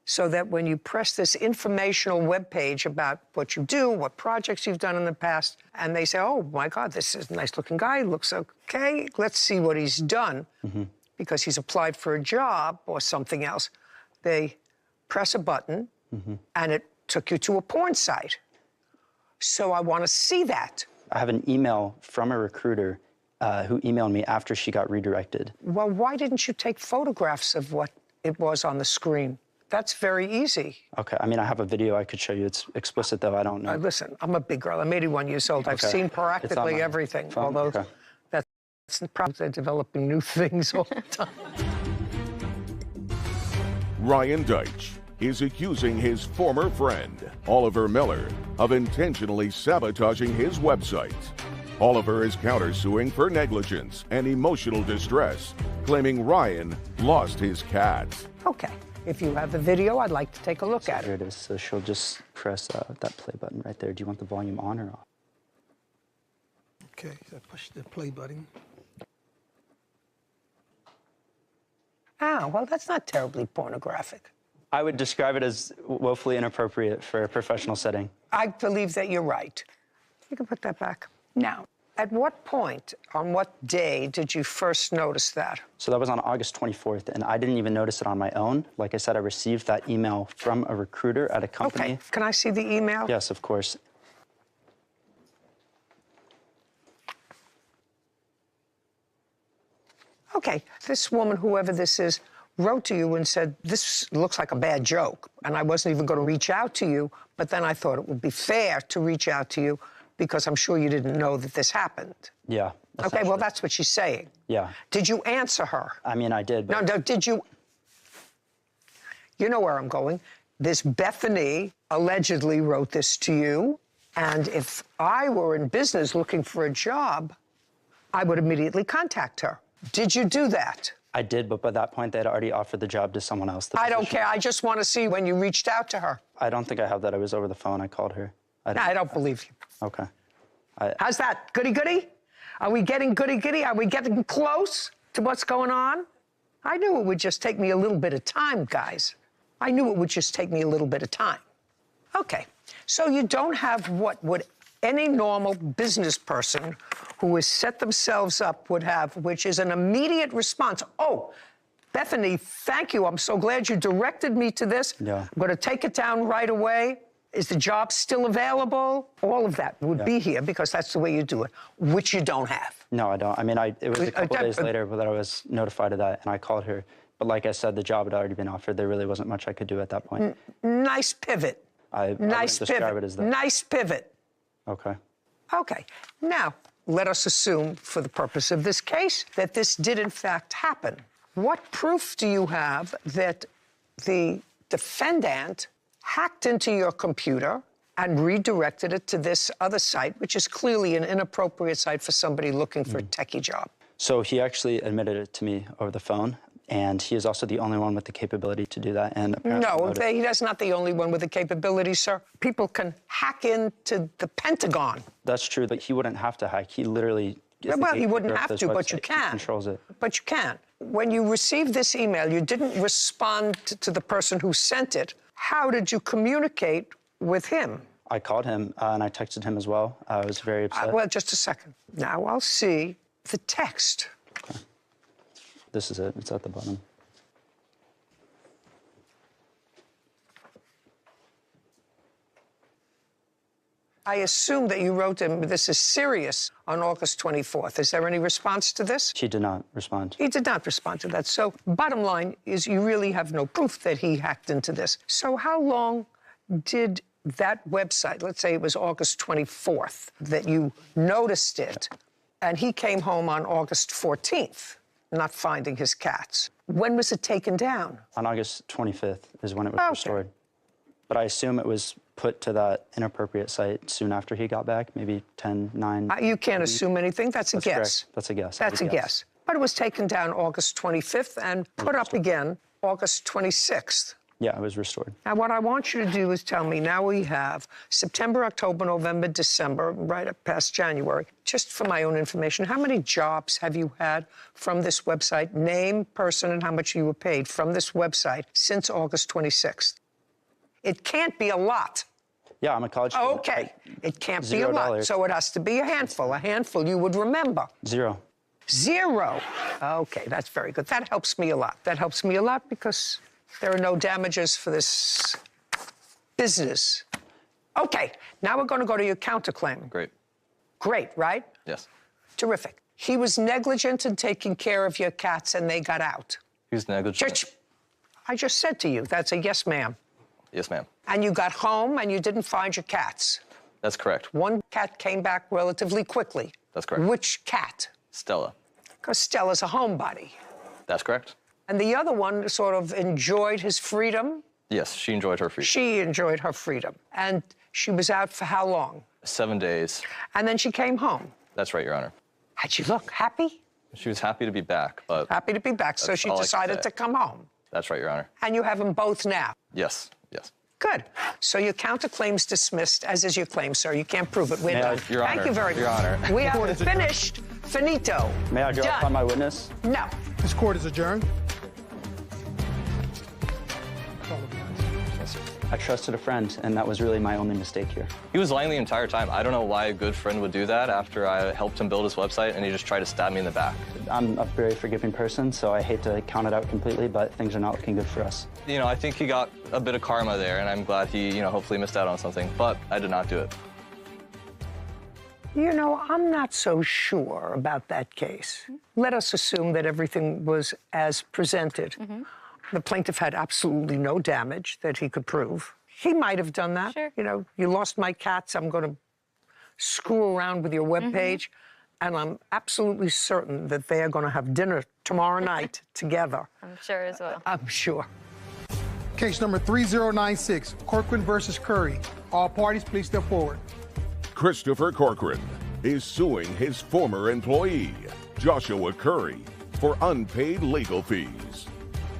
so that when you press this informational web page about what you do, what projects you've done in the past, and they say, oh, my God, this is a nice-looking guy, looks okay, let's see what he's done, because he's applied for a job or something else. They press a button, and it took you to a porn site. So I want to see that. I have an email from a recruiter who emailed me after she got redirected. Well, why didn't you take photographs of what it was on the screen? That's very easy. Okay, I mean, I have a video I could show you. It's explicit, though, I don't know. Listen, I'm a big girl. I'm 81 years old. I've seen practically everything, although that's the problem. They're developing new things all the time. Ryan Deitch is accusing his former friend, Oliver Miller, of intentionally sabotaging his website. Oliver is countersuing for negligence and emotional distress, claiming Ryan lost his cat. Okay. If you have the video, I'd like to take a look at it. Here it is. So she'll just press that play button right there. Do you want the volume on or off? Okay, so push the play button. Ah, well, that's not terribly pornographic. I would describe it as woefully inappropriate for a professional setting. I believe that you're right. You can put that back. Now, at what point, on what day, did you first notice that? So that was on August 24th, and I didn't even notice it on my own. Like I said, I received that email from a recruiter at a company. Okay, can I see the email? Yes, of course. Okay, this woman, whoever this is, wrote to you and said, this looks like a bad joke, and I wasn't even going to reach out to you, but then I thought it would be fair to reach out to you because I'm sure you didn't know that this happened. Yeah. Okay, well, that's what she's saying. Yeah. Did you answer her? I mean, I did. But... No, did you? You know where I'm going. This Bethany allegedly wrote this to you, and if I were in business looking for a job, I would immediately contact her. Did you do that? I did, but by that point, they had already offered the job to someone else. I don't care. I just want to see when you reached out to her. I don't think I have that. I was over the phone. I called her. I don't believe you. Okay. How's that? Goody-goody? Are we getting goody-goody? Are we getting close to what's going on? I knew it would just take me a little bit of time, guys. I knew it would just take me a little bit of time. Okay, so you don't have what would any normal business person who has set themselves up would have, which is an immediate response. Oh, Bethany, thank you. I'm so glad you directed me to this. Yeah. I'm going to take it down right away. Is the job still available? All of that would be here because that's the way you do it, which you don't have. No, I don't. I mean, it was a couple days later that I was notified of that, and I called her. But like I said, the job had already been offered. There really wasn't much I could do at that point. Nice pivot. I Nice wouldn't describe pivot. it as that. Nice pivot. Okay. Okay. Now, let us assume, for the purpose of this case, that this did in fact happen. What proof do you have that the defendant hacked into your computer and redirected it to this other site, which is clearly an inappropriate site for somebody looking for a techie job? So he actually admitted it to me over the phone, and he is also the only one with the capability to do that. And No, he's not the only one with the capability, sir. People can hack into the Pentagon. That's true, but he wouldn't have to hack. He literally is the Well, he wouldn't gatekeeper of have this to, but you website. He can. controls it. But you can. When you received this email, you didn't respond to the person who sent it. How did you communicate with him? I called him and I texted him as well. I was very upset. Well, just a second. Now I'll see the text. Okay. This is it. It's at the bottom. I assume that you wrote him, this is serious, on August 24th. Is there any response to this? She did not respond. He did not respond to that. So bottom line is you really have no proof that he hacked into this. So how long did that website, let's say it was August 24th, that you noticed it, and he came home on August 14th, not finding his cats. When was it taken down? On August 25th is when it was restored. But I assume it was put to that inappropriate site soon after he got back, maybe 10, 9. You can't assume anything. That's a guess. Correct. That's a guess. That's a guess. But it was taken down August 25th and put up again August 26th. Yeah, it was restored. Now, what I want you to do is tell me, now we have September, October, November, December, right up past January. Just for my own information, how many jobs have you had from this website? Name, person, and how much you were paid from this website since August 26th. It can't be a lot. Yeah, I'm a college student. Okay. It can't be a lot. $0. So it has to be a handful. A handful you would remember. 0. 0. Okay, that's very good. That helps me a lot. That helps me a lot because there are no damages for this business. Okay, now we're going to go to your counterclaim. Great. Great, right? Yes. Terrific. He was negligent in taking care of your cats and they got out. He was negligent. I just said to you, that's a yes, ma'am. Yes, ma'am. And you got home and you didn't find your cats. That's correct. One cat came back relatively quickly. That's correct. Which cat? Stella. Because Stella's a homebody. That's correct. And the other one sort of enjoyed his freedom. Yes, she enjoyed her freedom. She enjoyed her freedom. And she was out for how long? 7 days. And then she came home. That's right, Your Honor. How'd she look? Happy? She was happy to be back, but... Happy to be back, so she decided to come home. That's right, Your Honor. And you have them both now? Yes, yes. Good. So your counterclaim's dismissed, as is your claim, sir. You can't prove it. We're done. Your Honor. Thank you very much. Your Honor. We are finished. Finito. May I go up on my witness? No. This court is adjourned. I trusted a friend, and that was really my only mistake here. He was lying the entire time. I don't know why a good friend would do that after I helped him build his website, and he just tried to stab me in the back. I'm a very forgiving person, so I hate to count it out completely, but things are not looking good for us. You know, I think he got a bit of karma there, and I'm glad he, hopefully missed out on something, but I did not do it. You know, I'm not so sure about that case. Let us assume that everything was as presented. The plaintiff had absolutely no damage that he could prove. He might have done that. Sure. You know, you lost my cats, I'm going to screw around with your webpage, and I'm absolutely certain that they are going to have dinner tomorrow night together. I'm sure as well. I'm sure. Case number 3096, Corcoran versus Curry. All parties, please step forward. Christopher Corcoran is suing his former employee, Joshua Curry, for unpaid legal fees.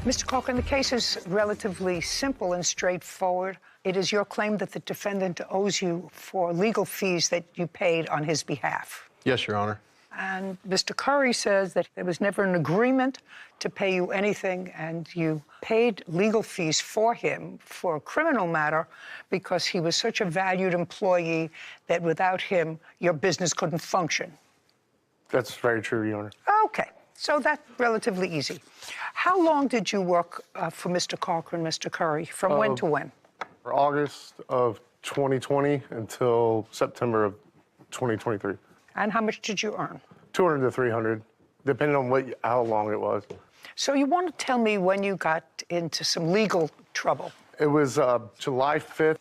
Mr. Corcoran, the case is relatively simple and straightforward. It is your claim that the defendant owes you for legal fees that you paid on his behalf. Yes, Your Honor. And Mr. Curry says that there was never an agreement to pay you anything, and you paid legal fees for him for a criminal matter because he was such a valued employee that without him, your business couldn't function. That's very true, Your Honor. Okay, so that's relatively easy. How long did you work for Mr. Corcoran, Mr. Curry? From when to when? For August of 2020 until September of 2023. And how much did you earn? 200 to 300, depending on how long it was. So you want to tell me when you got into some legal trouble? It was July 5th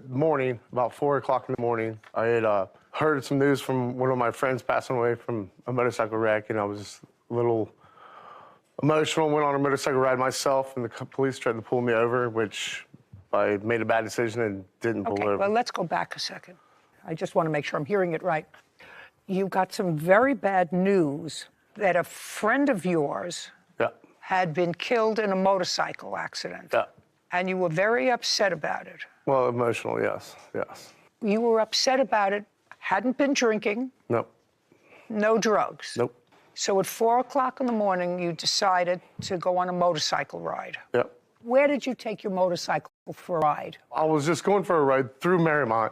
morning, about 4 o'clock in the morning, I had heard some news from one of my friends passing away from a motorcycle wreck, and I was a little emotional, went on a motorcycle ride myself, and the police tried to pull me over, which I made a bad decision and didn't pull over. Well, let's go back a second. I just want to make sure I'm hearing it right. You got some very bad news that a friend of yours had been killed in a motorcycle accident. Yeah. And you were very upset about it. Well, emotional, yes. You were upset about it, hadn't been drinking. Nope. No drugs. Nope. So at 4 o'clock in the morning, you decided to go on a motorcycle ride. Yep. Where did you take your motorcycle for a ride? I was just going for a ride through Marymount.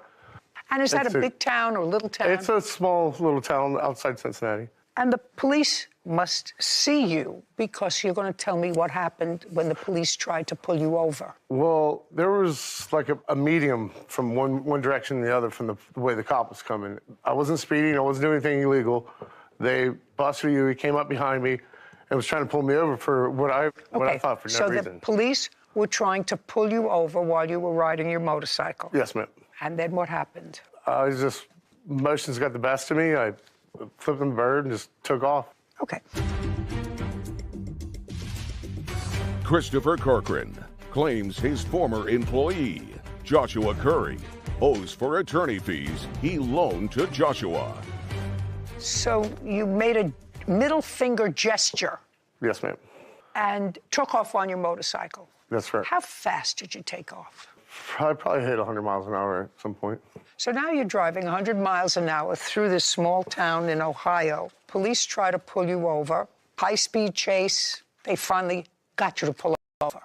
And is that a big town or a little town? It's a small little town outside Cincinnati. And the police must see you because you're going to tell me what happened when the police tried to pull you over. Well, there was like a medium from one direction to the other from the way the cop was coming. I wasn't speeding. I wasn't doing anything illegal. They busted you. He came up behind me and was trying to pull me over for what I thought for no reason. So the police were trying to pull you over while you were riding your motorcycle? Yes, ma'am. And then what happened? Emotions got the best of me. I flipped the bird and just took off. Okay. Christopher Corcoran claims his former employee, Joshua Curry, owes for attorney fees he loaned to Joshua. So you made a middle finger gesture. Yes, ma'am. And took off on your motorcycle. That's right. How fast did you take off? I probably hit 100 miles an hour at some point. So now you're driving 100 miles an hour through this small town in Ohio. Police try to pull you over. High-speed chase. They finally got you to pull over.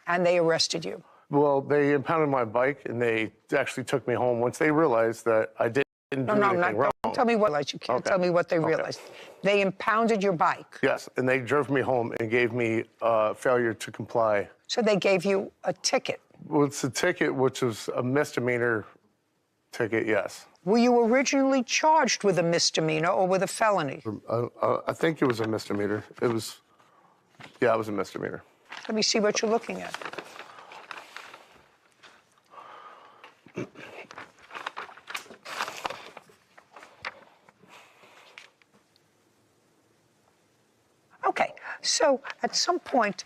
And they arrested you. Well, they impounded my bike, and they actually took me home once they realized that I didn't do anything wrong. Don't tell me what. You can't tell me what they realized. They impounded your bike. Yes, and they drove me home and gave me failure to comply. So they gave you a ticket. Well, it's a ticket, which was a misdemeanor ticket, yes. Were you originally charged with a misdemeanor or with a felony? I think it was a misdemeanor. It was a misdemeanor. Let me see what you're looking at. Okay, so at some point,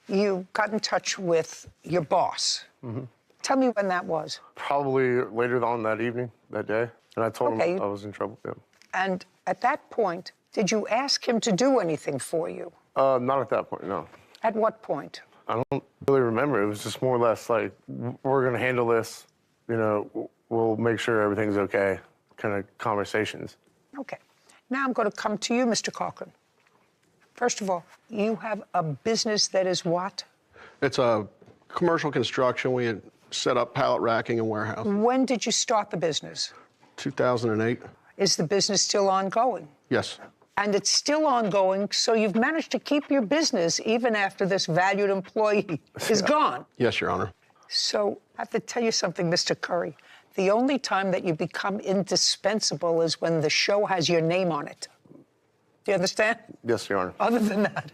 you got in touch with your boss. Mm-hmm. Tell me when that was. Probably later on that evening, that day. And I told him I was in trouble. Yeah. And at that point, did you ask him to do anything for you? Not at that point, no. At what point? I don't really remember. It was just more or less like, we're going to handle this. You know, we'll make sure everything's okay kind of conversations. Okay. Now I'm going to come to you, Mr. Corcoran. First of all, you have a business that is what? It's a commercial construction. We had set up pallet racking and warehouse. When did you start the business? 2008. Is the business still ongoing? Yes. And it's still ongoing, so you've managed to keep your business even after this valued employee is gone. Yes, Your Honor. So I have to tell you something, Mr. Curry. The only time that you become indispensable is when the show has your name on it. Do you understand? Yes, Your Honor. Other than that,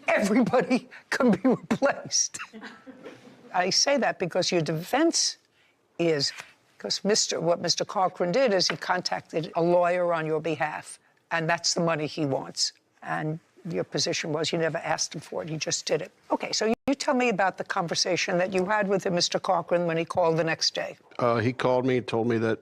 everybody can be replaced. I say that because your defense is, because what Mr. Corcoran did is he contacted a lawyer on your behalf, and that's the money he wants. And your position was you never asked him for it, you just did it. Okay, so you tell me about the conversation that you had with him, Mr. Corcoran, when he called the next day. He called me, told me that,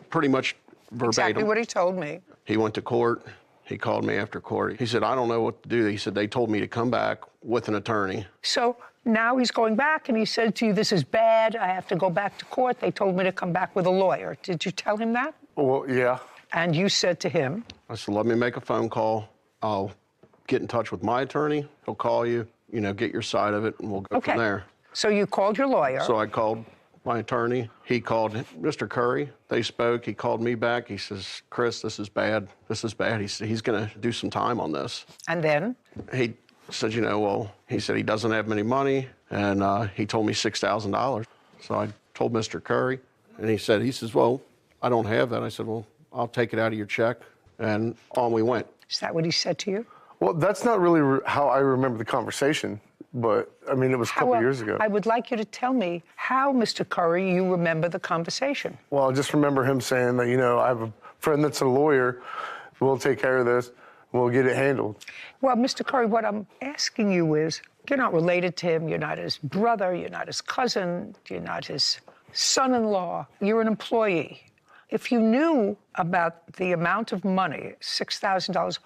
pretty much verbatim. Exactly what he told me. He went to court. He called me after court. He said, I don't know what to do. He said, they told me to come back with an attorney. So now he's going back and he said to you, this is bad. I have to go back to court. They told me to come back with a lawyer. Did you tell him that? Well, yeah. And you said to him? I said, let me make a phone call. I'll get in touch with my attorney. He'll call you, get your side of it, and we'll go from there. So you called your lawyer. So I called my attorney. He called Mr. Curry. They spoke. He called me back. He says, Chris, this is bad. This is bad. He said, he's going to do some time on this. And then? He said, he said he doesn't have any money, and he told me $6,000. So I told Mr. Curry, and he says, well, I don't have that. I said, well, I'll take it out of your check, and on we went. Is that what he said to you? Well, that's not really how I remember the conversation. but I mean, it was a couple years ago. I would like you to tell me how, Mr. Curry, you remember the conversation. Well, I just remember him saying that, you know, I have a friend that's a lawyer. We'll take care of this. We'll get it handled. Well, Mr. Curry, what I'm asking you is, you're not related to him. You're not his brother. You're not his cousin. You're not his son-in-law. You're an employee. If you knew about the amount of money, $6,000,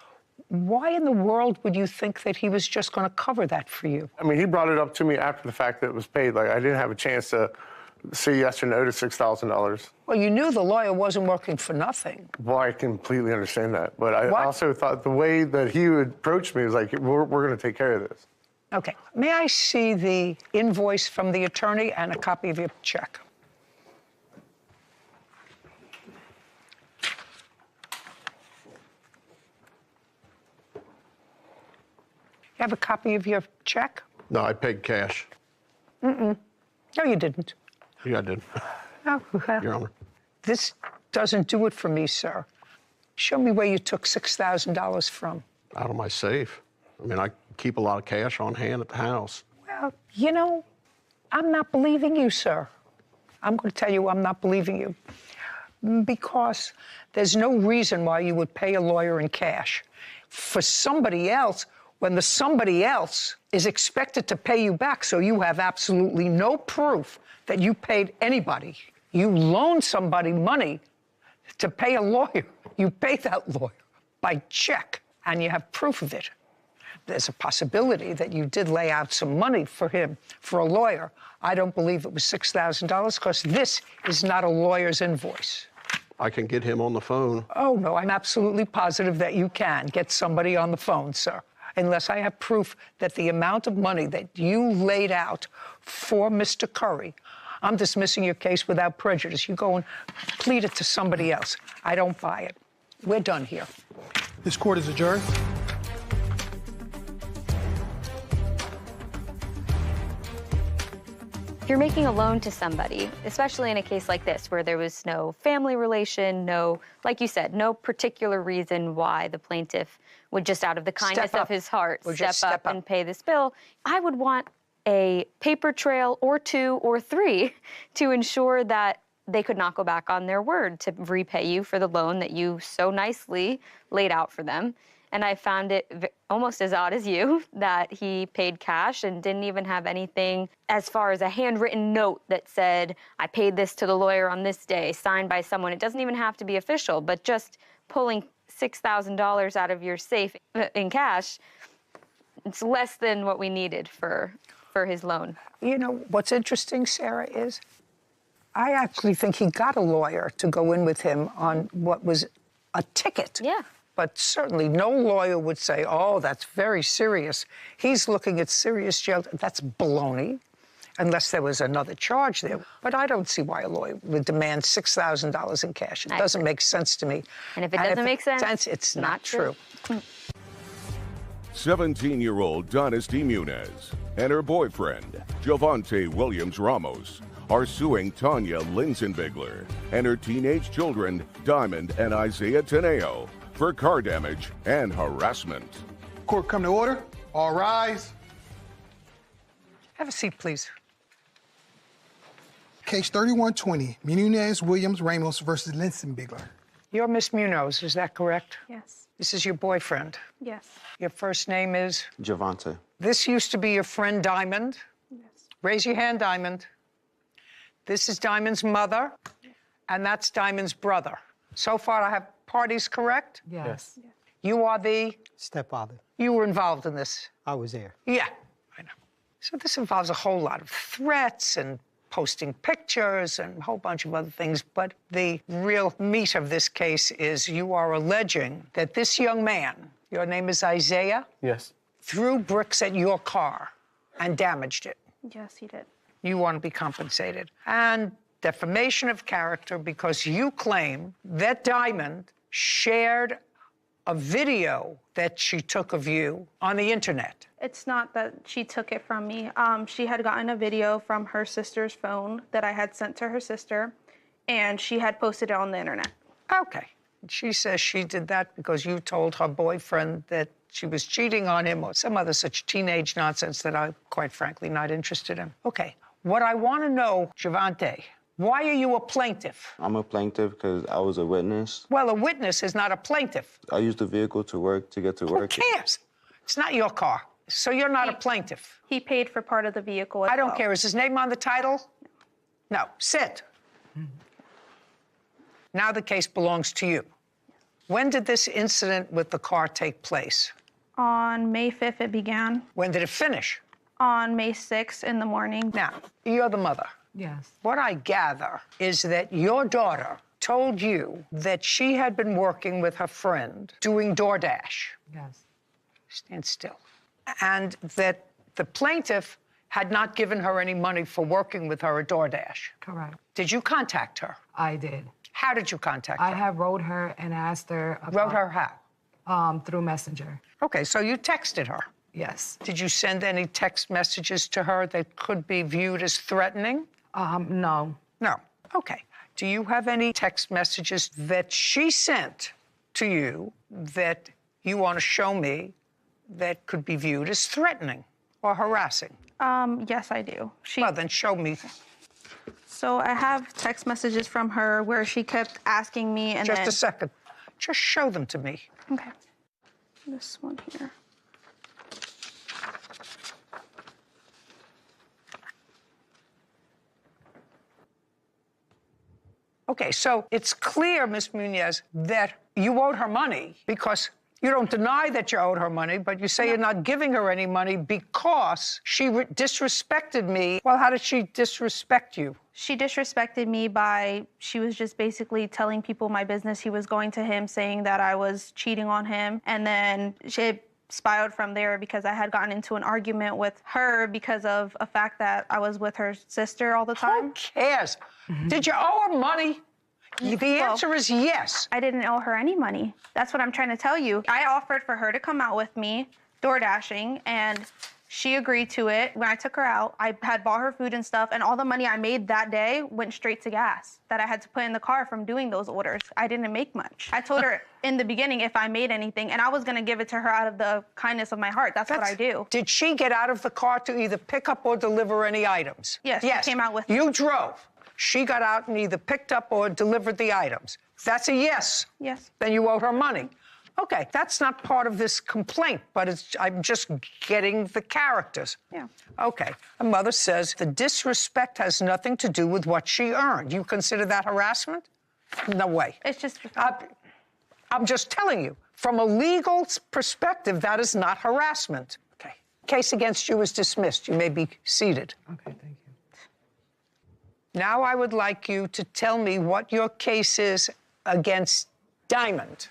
why in the world would you think that he was just going to cover that for you? I mean, he brought it up to me after the fact that it was paid. Like, I didn't have a chance to say yes or no to $6,000. Well, you knew the lawyer wasn't working for nothing. Well, I completely understand that. But I also thought the way that he would approach me was like, we're going to take care of this. Okay. May I see the invoice from the attorney and a copy of your check? You have a copy of your check? No, I paid cash. No, you didn't. Yeah, I did. Oh, well, Your Honor. this doesn't do it for me, sir. Show me where you took $6,000 from. Out of my safe. I mean, I keep a lot of cash on hand at the house. Well, you know, I'm not believing you, sir. I'm going to tell you I'm not believing you. Because there's no reason why you would pay a lawyer in cash for somebody else when the somebody else is expected to pay you back, so you have absolutely no proof that you paid anybody. You loaned somebody money to pay a lawyer. You pay that lawyer by check, and you have proof of it. There's a possibility that you did lay out some money for him, for a lawyer. I don't believe it was $6,000 because this is not a lawyer's invoice. I can get him on the phone. Oh, no, I'm absolutely positive that you can get somebody on the phone, sir, unless I have proof that the amount of money that you laid out for Mr. Curry, I'm dismissing your case without prejudice. You go and plead it to somebody else. I don't buy it. We're done here. This court is adjourned. If you're making a loan to somebody, especially in a case like this where there was no family relation, no, like you said, no particular reason why the plaintiff would just out of the kindness of his heart step up and pay this bill, I would want a paper trail or 2 or 3 to ensure that they could not go back on their word to repay you for the loan that you so nicely laid out for them. And I found it almost as odd as you that he paid cash and didn't even have anything as far as a handwritten note that said, I paid this to the lawyer on this day, signed by someone. It doesn't even have to be official, but just pulling $6,000 out of your safe in cash, it's less than what we needed for his loan. You know, what's interesting, Sarah, is I actually think he got a lawyer to go in with him on what was a ticket. Yeah. But certainly no lawyer would say, oh, that's very serious. He's looking at serious jail. That's baloney, unless there was another charge there. But I don't see why a lawyer would demand $6,000 in cash. It doesn't make sense to me. And if it doesn't make sense, it's not true. 17-year-old Dynasty Muniz and her boyfriend, Javante Williams Ramos, are suing Tanya Linsenbigler and her teenage children, Diamond and Isaiah Teneo, for car damage and harassment. Court come to order. All rise. Have a seat, please. Case 3120, Muniz Williams Ramos versus Linsenbigler. You're Miss Munoz, is that correct? Yes. This is your boyfriend. Yes. Your first name is? Javante. This used to be your friend Diamond. Yes. Raise your hand, Diamond. This is Diamond's mother, and that's Diamond's brother. So far, I have parties correct? Yes. You are the? Stepfather. You were involved in this? I was there. Yeah, I know. So this involves a whole lot of threats and posting pictures and a whole bunch of other things, but the real meat of this case is you are alleging that this young man, your name is Isaiah? Yes. Threw bricks at your car and damaged it. Yes, he did. You want to be compensated. And defamation of character because you claim that Diamond shared a video that she took of you on the internet. It's not that she took it from me. She had gotten a video from her sister's phone that I had sent to her sister, and she had posted it on the internet. Okay. She says she did that because you told her boyfriend that she was cheating on him or some other such teenage nonsense that I'm quite frankly not interested in. Okay, what I want to know, Javante, why are you a plaintiff? I'm a plaintiff because I was a witness. Well, a witness is not a plaintiff. I used the vehicle to get to work. Who cares? It's not your car, so you're not a plaintiff. He paid for part of the vehicle as I don't well. care. Is his name on the title? No. Sit. Now the case belongs to you. When did this incident with the car take place? On May 5th, it began. When did it finish? On May 6th in the morning. Now, you're the mother. Yes. What I gather is that your daughter told you that she had been working with her friend doing DoorDash. Yes. Stand still. And that the plaintiff had not given her any money for working with her at DoorDash. Correct. Did you contact her? I did. How did you contact her? I have wrote her and asked her about... Wrote her how? Through Messenger. Okay, so you texted her? Yes. Did you send any text messages to her that could be viewed as threatening? No. No. Okay. Do you have any text messages that she sent to you that you want to show me that could be viewed as threatening or harassing? Yes, I do. Well, then show me. So I have text messages from her where she kept asking me and Just a second. Just show them to me. Okay. This one here. Okay, so it's clear, Ms. Munez, that you owed her money because you don't deny that you owed her money, but you say you're not giving her any money because she disrespected me. Well, how did she disrespect you? She disrespected me by, she was just basically telling people my business. He was going to him saying that I was cheating on him. And then she spiraled from there because I had gotten into an argument with her because of a fact that I was with her sister all the time. Who cares? Did you owe her money? The answer is yes. I didn't owe her any money. That's what I'm trying to tell you. I offered for her to come out with me, door dashing, and she agreed to it. When I took her out, I had bought her food and stuff, and all the money I made that day went straight to gas that I had to put in the car from doing those orders. I didn't make much. I told her in the beginning if I made anything, and I was gonna give it to her out of the kindness of my heart. That's what I do. Did she get out of the car to either pick up or deliver any items? Yes, she came out with You drove. She got out and either picked up or delivered the items. That's a yes. Yes. Then you owed her money. Okay, that's not part of this complaint, but I'm just getting the characters. Yeah. Okay, the mother says the disrespect has nothing to do with what she earned. You consider that harassment? No way. It's just... I'm just telling you, from a legal perspective, that is not harassment. Okay. Case against you is dismissed. You may be seated. Okay, thank you. Now I would like you to tell me what your case is against Diamond.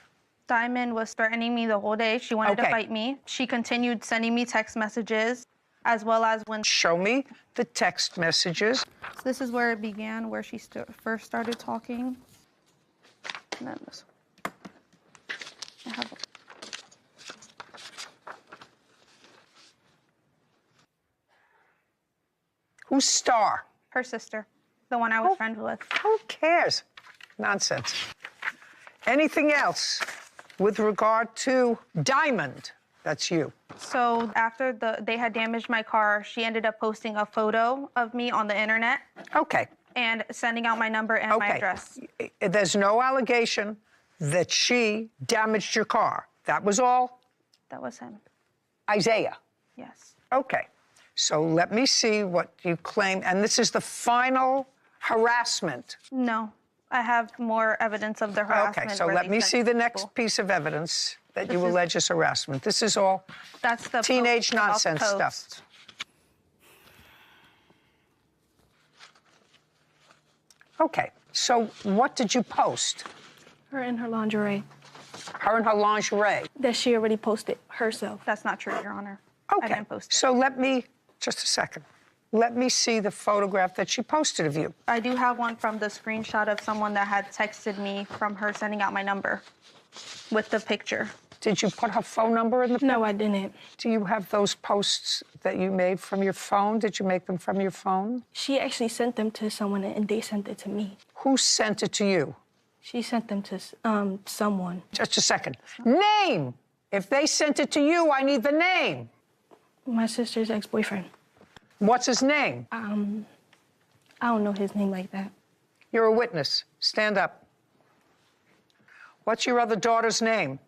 Diamond was threatening me the whole day. She wanted to fight me. She continued sending me text messages, as well as when... Show me the text messages. So this is where it began, where she first started talking. And then this one. I have Who's Star? her sister, the one I was friends with. Who cares? Nonsense. Anything else with regard to Diamond? That's you. So after they had damaged my car, she ended up posting a photo of me on the internet. Okay. And sending out my number and my address. There's no allegation that she damaged your car. That was all? That was him. Isaiah? Yes. Okay. So let me see what you claim. And this is the final harassment. No. I have more evidence of the harassment. Okay, so let me see the next piece of evidence that you allege is harassment. This is all that's the teenage nonsense stuff. Okay, so what did you post? Her in her lingerie. Her in her lingerie? That she already posted herself. That's not true, Your Honor. Okay, I didn't post it. So let me, just a second. Let me see the photograph that she posted of you. I do have one from the screenshot of someone that had texted me from her sending out my number with the picture. Did you put her phone number in the No, I didn't. Do you have those posts that you made from your phone? Did you make them from your phone? She actually sent them to someone and they sent it to me. Who sent it to you? She sent them to someone. Just a second. Name! If they sent it to you, I need the name. My sister's ex-boyfriend. What's his name? I don't know his name like that. You're a witness. Stand up. What's your other daughter's name?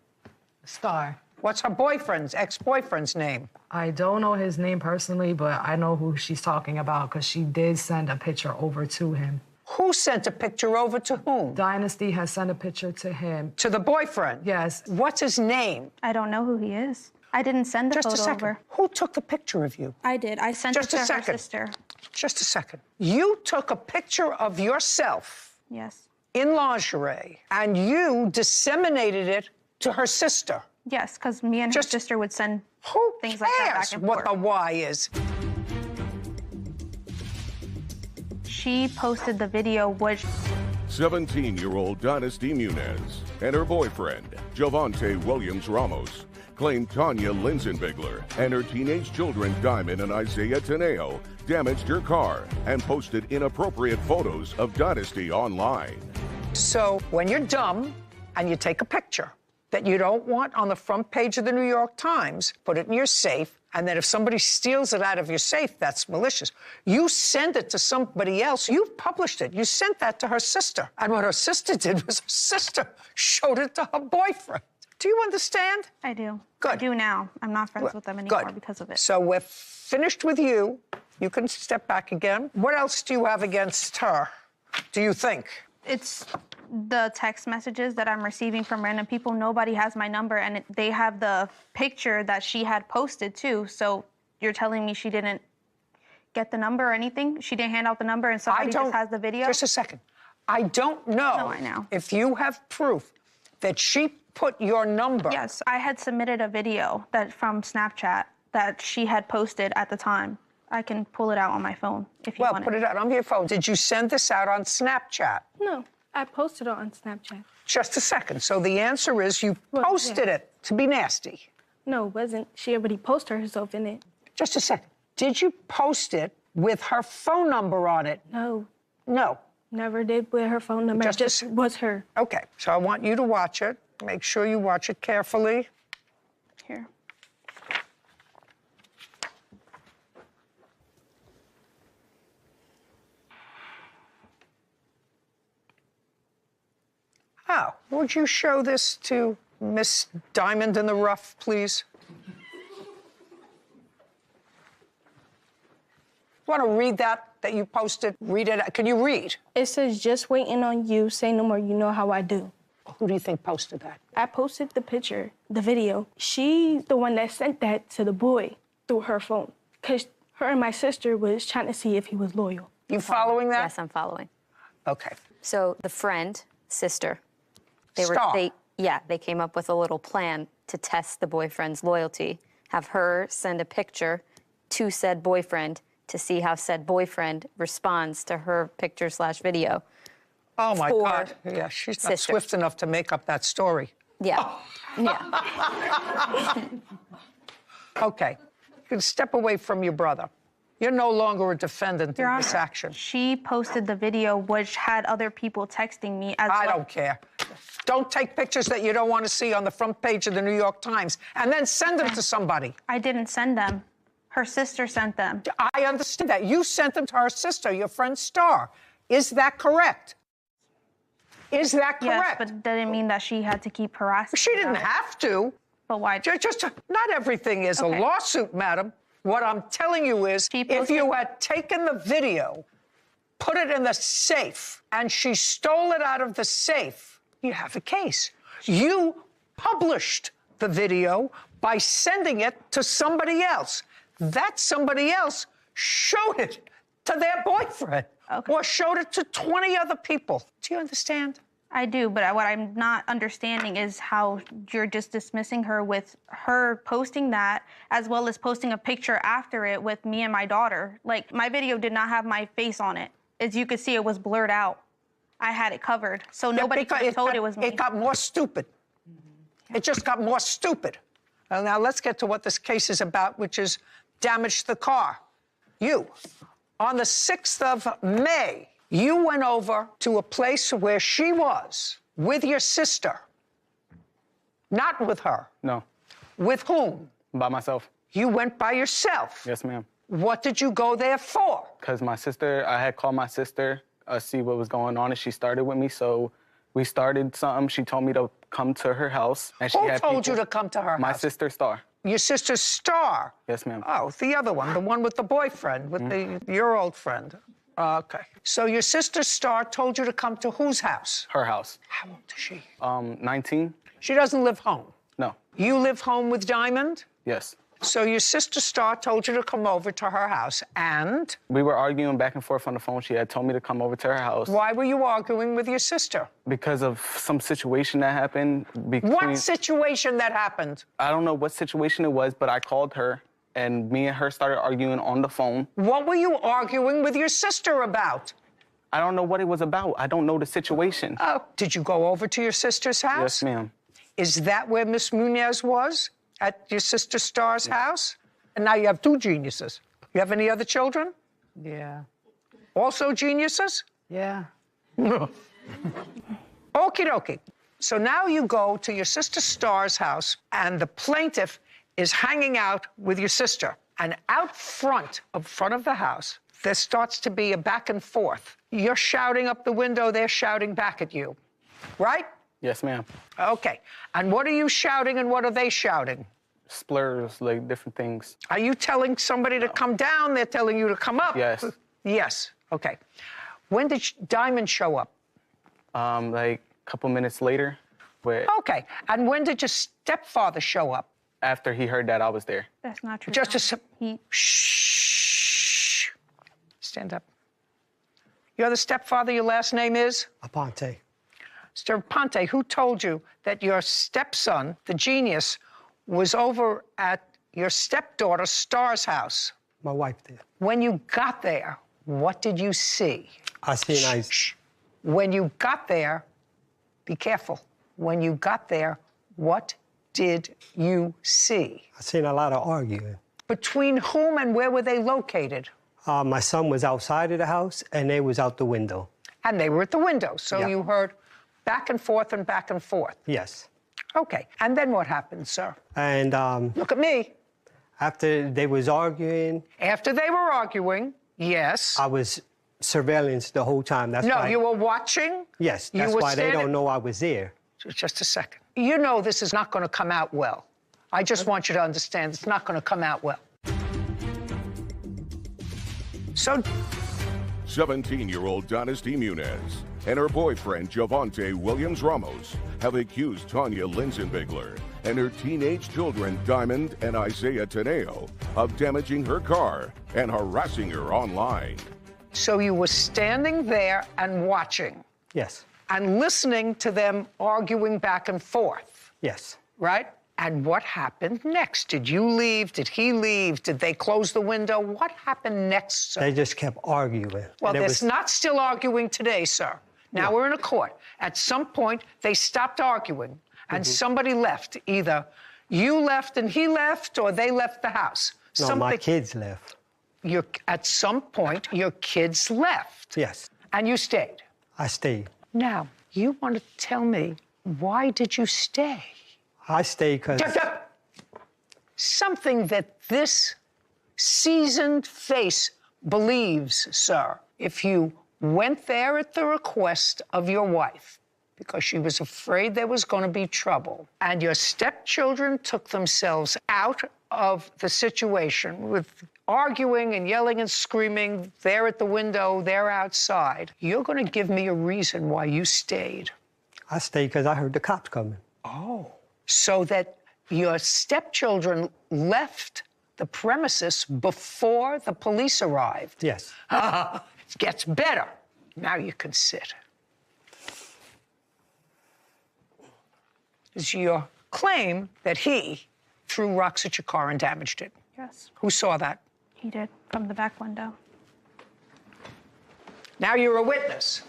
Star. What's her boyfriend's, ex-boyfriend's name? I don't know his name personally, but I know who she's talking about because she did send a picture over to him. Who sent a picture over to whom? Dynasty has sent a picture to him. To the boyfriend? Yes. What's his name? I don't know who he is. I didn't send the Just photo a second. over. Who took the picture of you? I did. I sent Just it a to her second. sister. Just a second. You took a picture of yourself Yes. in lingerie, and you disseminated it to her sister. Yes, because me and her sister would send things like that back and what forth. the why is? She posted the video, which 17-year-old Dynasty Muniz and her boyfriend, Javante Williams Ramos, claimed Tanya Linsenbigler and her teenage children, Diamond and Isaiah Teneo, damaged her car and posted inappropriate photos of Dynasty online. So when you're dumb and you take a picture that you don't want on the front page of the New York Times, put it in your safe, and then if somebody steals it out of your safe, that's malicious. You send it to somebody else. You published it. You sent that to her sister. And what her sister did was her sister showed it to her boyfriend. Do you understand? I do. Good. I do now. I'm not friends with them anymore Good. because of it. So we're finished with you. You can step back again. What else do you have against her, do you think? It's the text messages that I'm receiving from random people. Nobody has my number, and they have the picture that she had posted too. So you're telling me she didn't get the number or anything? She didn't hand out the number and somebody just has the video? Just a second. I don't know, No, I know. if you have proof that she put your number. Yes, I had submitted a video that from Snapchat that she had posted at the time. I can pull it out on my phone if you want it. Well, put it out on your phone. Did you send this out on Snapchat? No, I posted it on Snapchat. Just a second. So the answer is you posted it to be nasty. No, it wasn't. She already posted herself in it. Just a second. Did you post it with her phone number on it? No. No. Never did with her phone number. Just It just was her. Okay, so I want you to watch it. Make sure you watch it carefully. Here. Oh, would you show this to Miss Diamond in the Rough, please? Want to read that you posted? Read it. Can you read? It says, just waiting on you, say no more, you know how I do. Who do you think posted that? I posted the picture, the video. She's the one that sent that to the boy through her phone. Because her and my sister was trying to see if he was loyal. You following that? Yes, I'm following. Okay. So the friend, sister, Stop. they came up with a little plan to test the boyfriend's loyalty. Have her send a picture to said boyfriend to see how said boyfriend responds to her picture/video. Oh my God. Yeah, she's not sister. swift enough to make up that story. Yeah. Yeah. Okay. You can step away from your brother. You're no longer a defendant Your in this Honor, action. She posted the video, which had other people texting me as I well. don't care. Don't take pictures that you don't want to see on the front page of the New York Times and then send them to somebody. I didn't send them. Her sister sent them. I understand that. You sent them to her sister, your friend Star. Is that correct? Is that correct? Yes, but that didn't mean that she had to keep harassing She me didn't about it. have to. But why? Not everything is Okay. a lawsuit, madam. What I'm telling you is, if you had taken the video, put it in the safe, and she stole it out of the safe, you have a case. You published the video by sending it to somebody else. That somebody else showed it to their boyfriend or showed it to 20 other people. Do you understand? I do, but what I'm not understanding is how you're just dismissing her with her posting that, as well as posting a picture after it with me and my daughter. Like, my video did not have my face on it. As you could see, it was blurred out. I had it covered, so nobody could have told it was me. It got more stupid. It just got more stupid. Well, now let's get to what this case is about, which is damage to the car. You, on the 6th of May, you went over to a place where she was with your sister. Not with her. No. With whom? By myself. You went by yourself? Yes, ma'am. What did you go there for? Because I had called my sister, see what was going on, and she started with me, so we started something. She told me to come to her house. And she Who told you to come to her house? My sister, Star. Your sister, Star? Yes, ma'am. Oh, the other one, the one with the boyfriend, with your old friend. Okay. So your sister, Star, told you to come to whose house? Her house. How old is she? 19. She doesn't live home? No. You live home with Diamond? Yes. So your sister, Star, told you to come over to her house, and? We were arguing back and forth on the phone. She had told me to come over to her house. Why were you arguing with your sister? Because of some situation that happened between... What situation that happened? I don't know what situation it was, but I called her, and me and her started arguing on the phone. What were you arguing with your sister about? I don't know what it was about. I don't know the situation. Oh, did you go over to your sister's house? Yes, ma'am. Is that where Miss Munez was? At your sister Star's house? And now you have 2 geniuses. You have any other children? Yeah. Also geniuses? Yeah. Okie dokie. So now you go to your sister Star's house, and the plaintiff is hanging out with your sister. And out front of the house, there starts to be a back and forth. You're shouting up the window, they're shouting back at you. Right? Yes, ma'am. Okay. And what are you shouting and what are they shouting? Splurs, like different things. Are you telling somebody to come down? They're telling you to come up? Yes. Yes. Okay. When did Diamond show up? Like a couple minutes later. Okay. And when did your stepfather show up? After he heard that I was there. That's not true. Just a... Shh. Stand up. You're the stepfather, your last name is? Aponte. Mr. Ponte, who told you that your stepson, the genius, was over at your stepdaughter Star's house? My wife did. When you got there, what did you see? I seen When you got there, be careful. When you got there, what did you see? I seen a lot of arguing. Between whom and where were they located? My son was outside of the house, and they was out the window. And they were at the window, so Yeah. you heard back and forth and back and forth. Yes. Okay, and then what happened, sir? And look at me. After they was arguing. After they were arguing, yes. I was surveillance the whole time. That's No, why. you were watching? Yes, You that's were why they standing- don't know I was there. Just a second. You know this is not going to come out well. I just want you to understand it's not going to come out well. So 17-year-old Dynasty Munez and her boyfriend, Javante Williams Ramos, have accused Tanya Linsenbigler and her teenage children, Diamond and Isaiah Teneo, of damaging her car and harassing her online. So you were standing there and watching Yes. and listening to them arguing back and forth, Yes. right? And what happened next? Did you leave? Did he leave? Did they close the window? What happened next, sir? They just kept arguing. Well, And it they're was- not still arguing today, sir. Now we're in a court. At some point, they stopped arguing, and somebody left. Either you left and he left, or they left the house. No, my kids left. At some point, your kids left. Yes. And you stayed. I stayed. Now, you want to tell me, why did you stay? I stayed because... Something that this seasoned face believes, sir. If you went there at the request of your wife, because she was afraid there was going to be trouble, and your stepchildren took themselves out of the situation with arguing and yelling and screaming, they're at the window, they're outside, you're going to give me a reason why you stayed. I stayed because I heard the cops coming. Oh. So that your stepchildren left the premises before the police arrived. Yes. It gets better. Now you can sit. Is your claim that he threw rocks at your car and damaged it? Yes. Who saw that? He did, from the back window. Now you're a witness.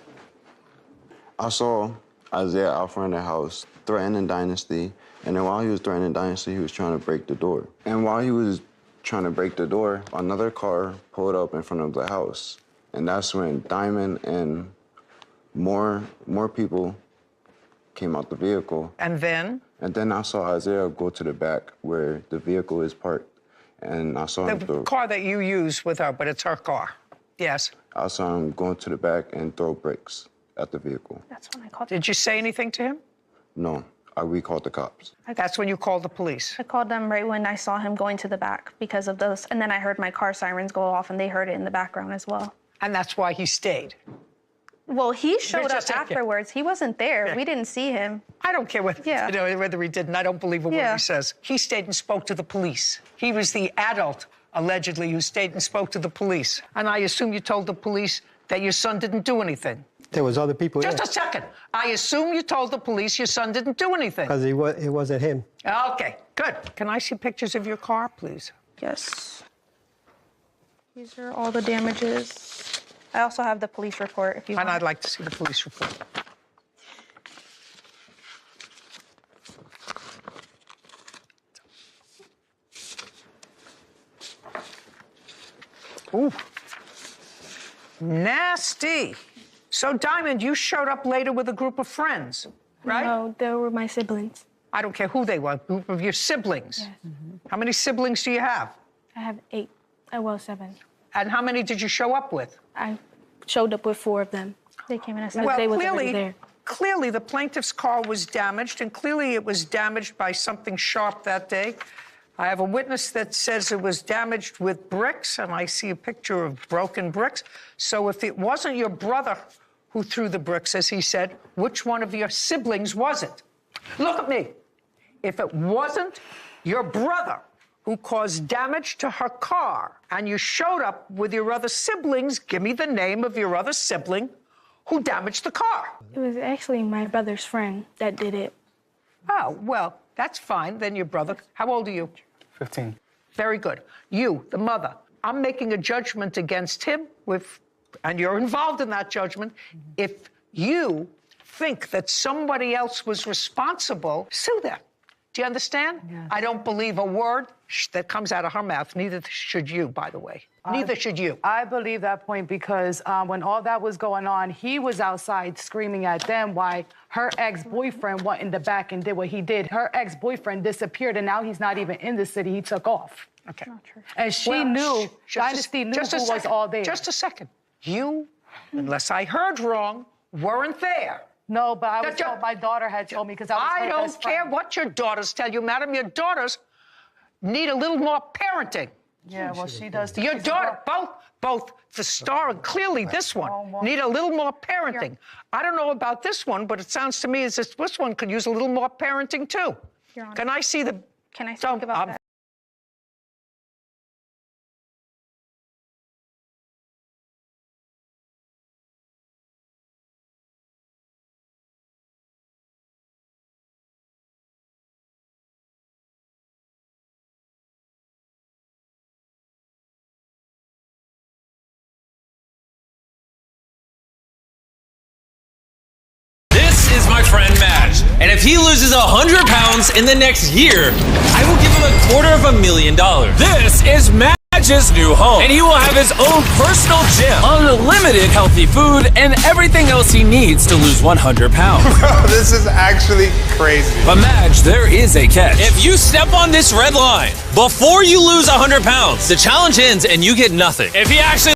I saw Isaiah out front of the house threatening Dynasty, and then while he was threatening Dynasty, he was trying to break the door. And while he was trying to break the door, another car pulled up in front of the house. And that's when Diamond and more people came out the vehicle. And then? And then I saw Isaiah go to the back where the vehicle is parked. And I saw him The car that you use with her, but it's her car. Yes. I saw him going to the back and throw bricks at the vehicle. That's when I called. Did you say anything to him? No, we called the cops. That's when you called the police. I called them right when I saw him going to the back because of those. And then I heard my car sirens go off and they heard it in the background as well. And that's why he stayed. Well, he showed up afterwards. He wasn't there. We didn't see him. I don't care whether, whether he did, and I don't believe a word he says. He stayed and spoke to the police. He was the adult, allegedly, who stayed and spoke to the police. And I assume you told the police that your son didn't do anything. There was other people Just a second. I assume you told the police your son didn't do anything. Because it wasn't him. Okay, good. Can I see pictures of your car, please? Yes. These are all the damages. I also have the police report if you want. And I'd like to see the police report. Ooh. Nasty. So, Diamond, you showed up later with a group of friends, right? No, they were my siblings. I don't care who they were, a group of your siblings. Yes. How many siblings do you have? I have 8. Well, 7. And how many did you show up with? I showed up with 4 of them. They came in and said Well, they was already there. clearly the plaintiff's car was damaged, and clearly it was damaged by something sharp that day. I have a witness that says it was damaged with bricks, and I see a picture of broken bricks. So if it wasn't your brother who threw the bricks, as he said, which one of your siblings was it? Look at me. If it wasn't your brother who caused damage to her car, and you showed up with your other siblings, give me the name of your other sibling who damaged the car. It was actually my brother's friend that did it. Oh, well, that's fine. Then your brother. How old are you? 15. Very good. You, the mother, I'm making a judgment against him and you're involved in that judgment. If you think that somebody else was responsible, sue them. Do you understand? Yes. I don't believe a word that comes out of her mouth. Neither should you, by the way. Neither should you. I believe that point because when all that was going on, he was outside screaming at them while her ex-boyfriend went in the back and did what he did. Her ex-boyfriend disappeared, and now he's not even in the city. He took off. Okay. And she knew, Dynasty knew who was all there. Just a second. You, unless I heard wrong, weren't there. No, but I was told, my daughter had told me because I don't care what your daughters tell you, madam. Your daughters need a little more parenting. Yeah, well, she does too. Your daughter, both the star and clearly this one, need a little more parenting. I don't know about this one, but it sounds to me as if this one could use a little more parenting too. Can I see the... Can I speak about that? Is my friend Madge, and if he loses 100 pounds in the next year, I will give him $250,000. This is Madge's new home, and he will have his own personal gym, unlimited healthy food, and everything else he needs to lose 100 pounds. Bro, this is actually crazy. But Madge, there is a catch. If you step on this red line before you lose 100 pounds, the challenge ends and you get nothing. If he actually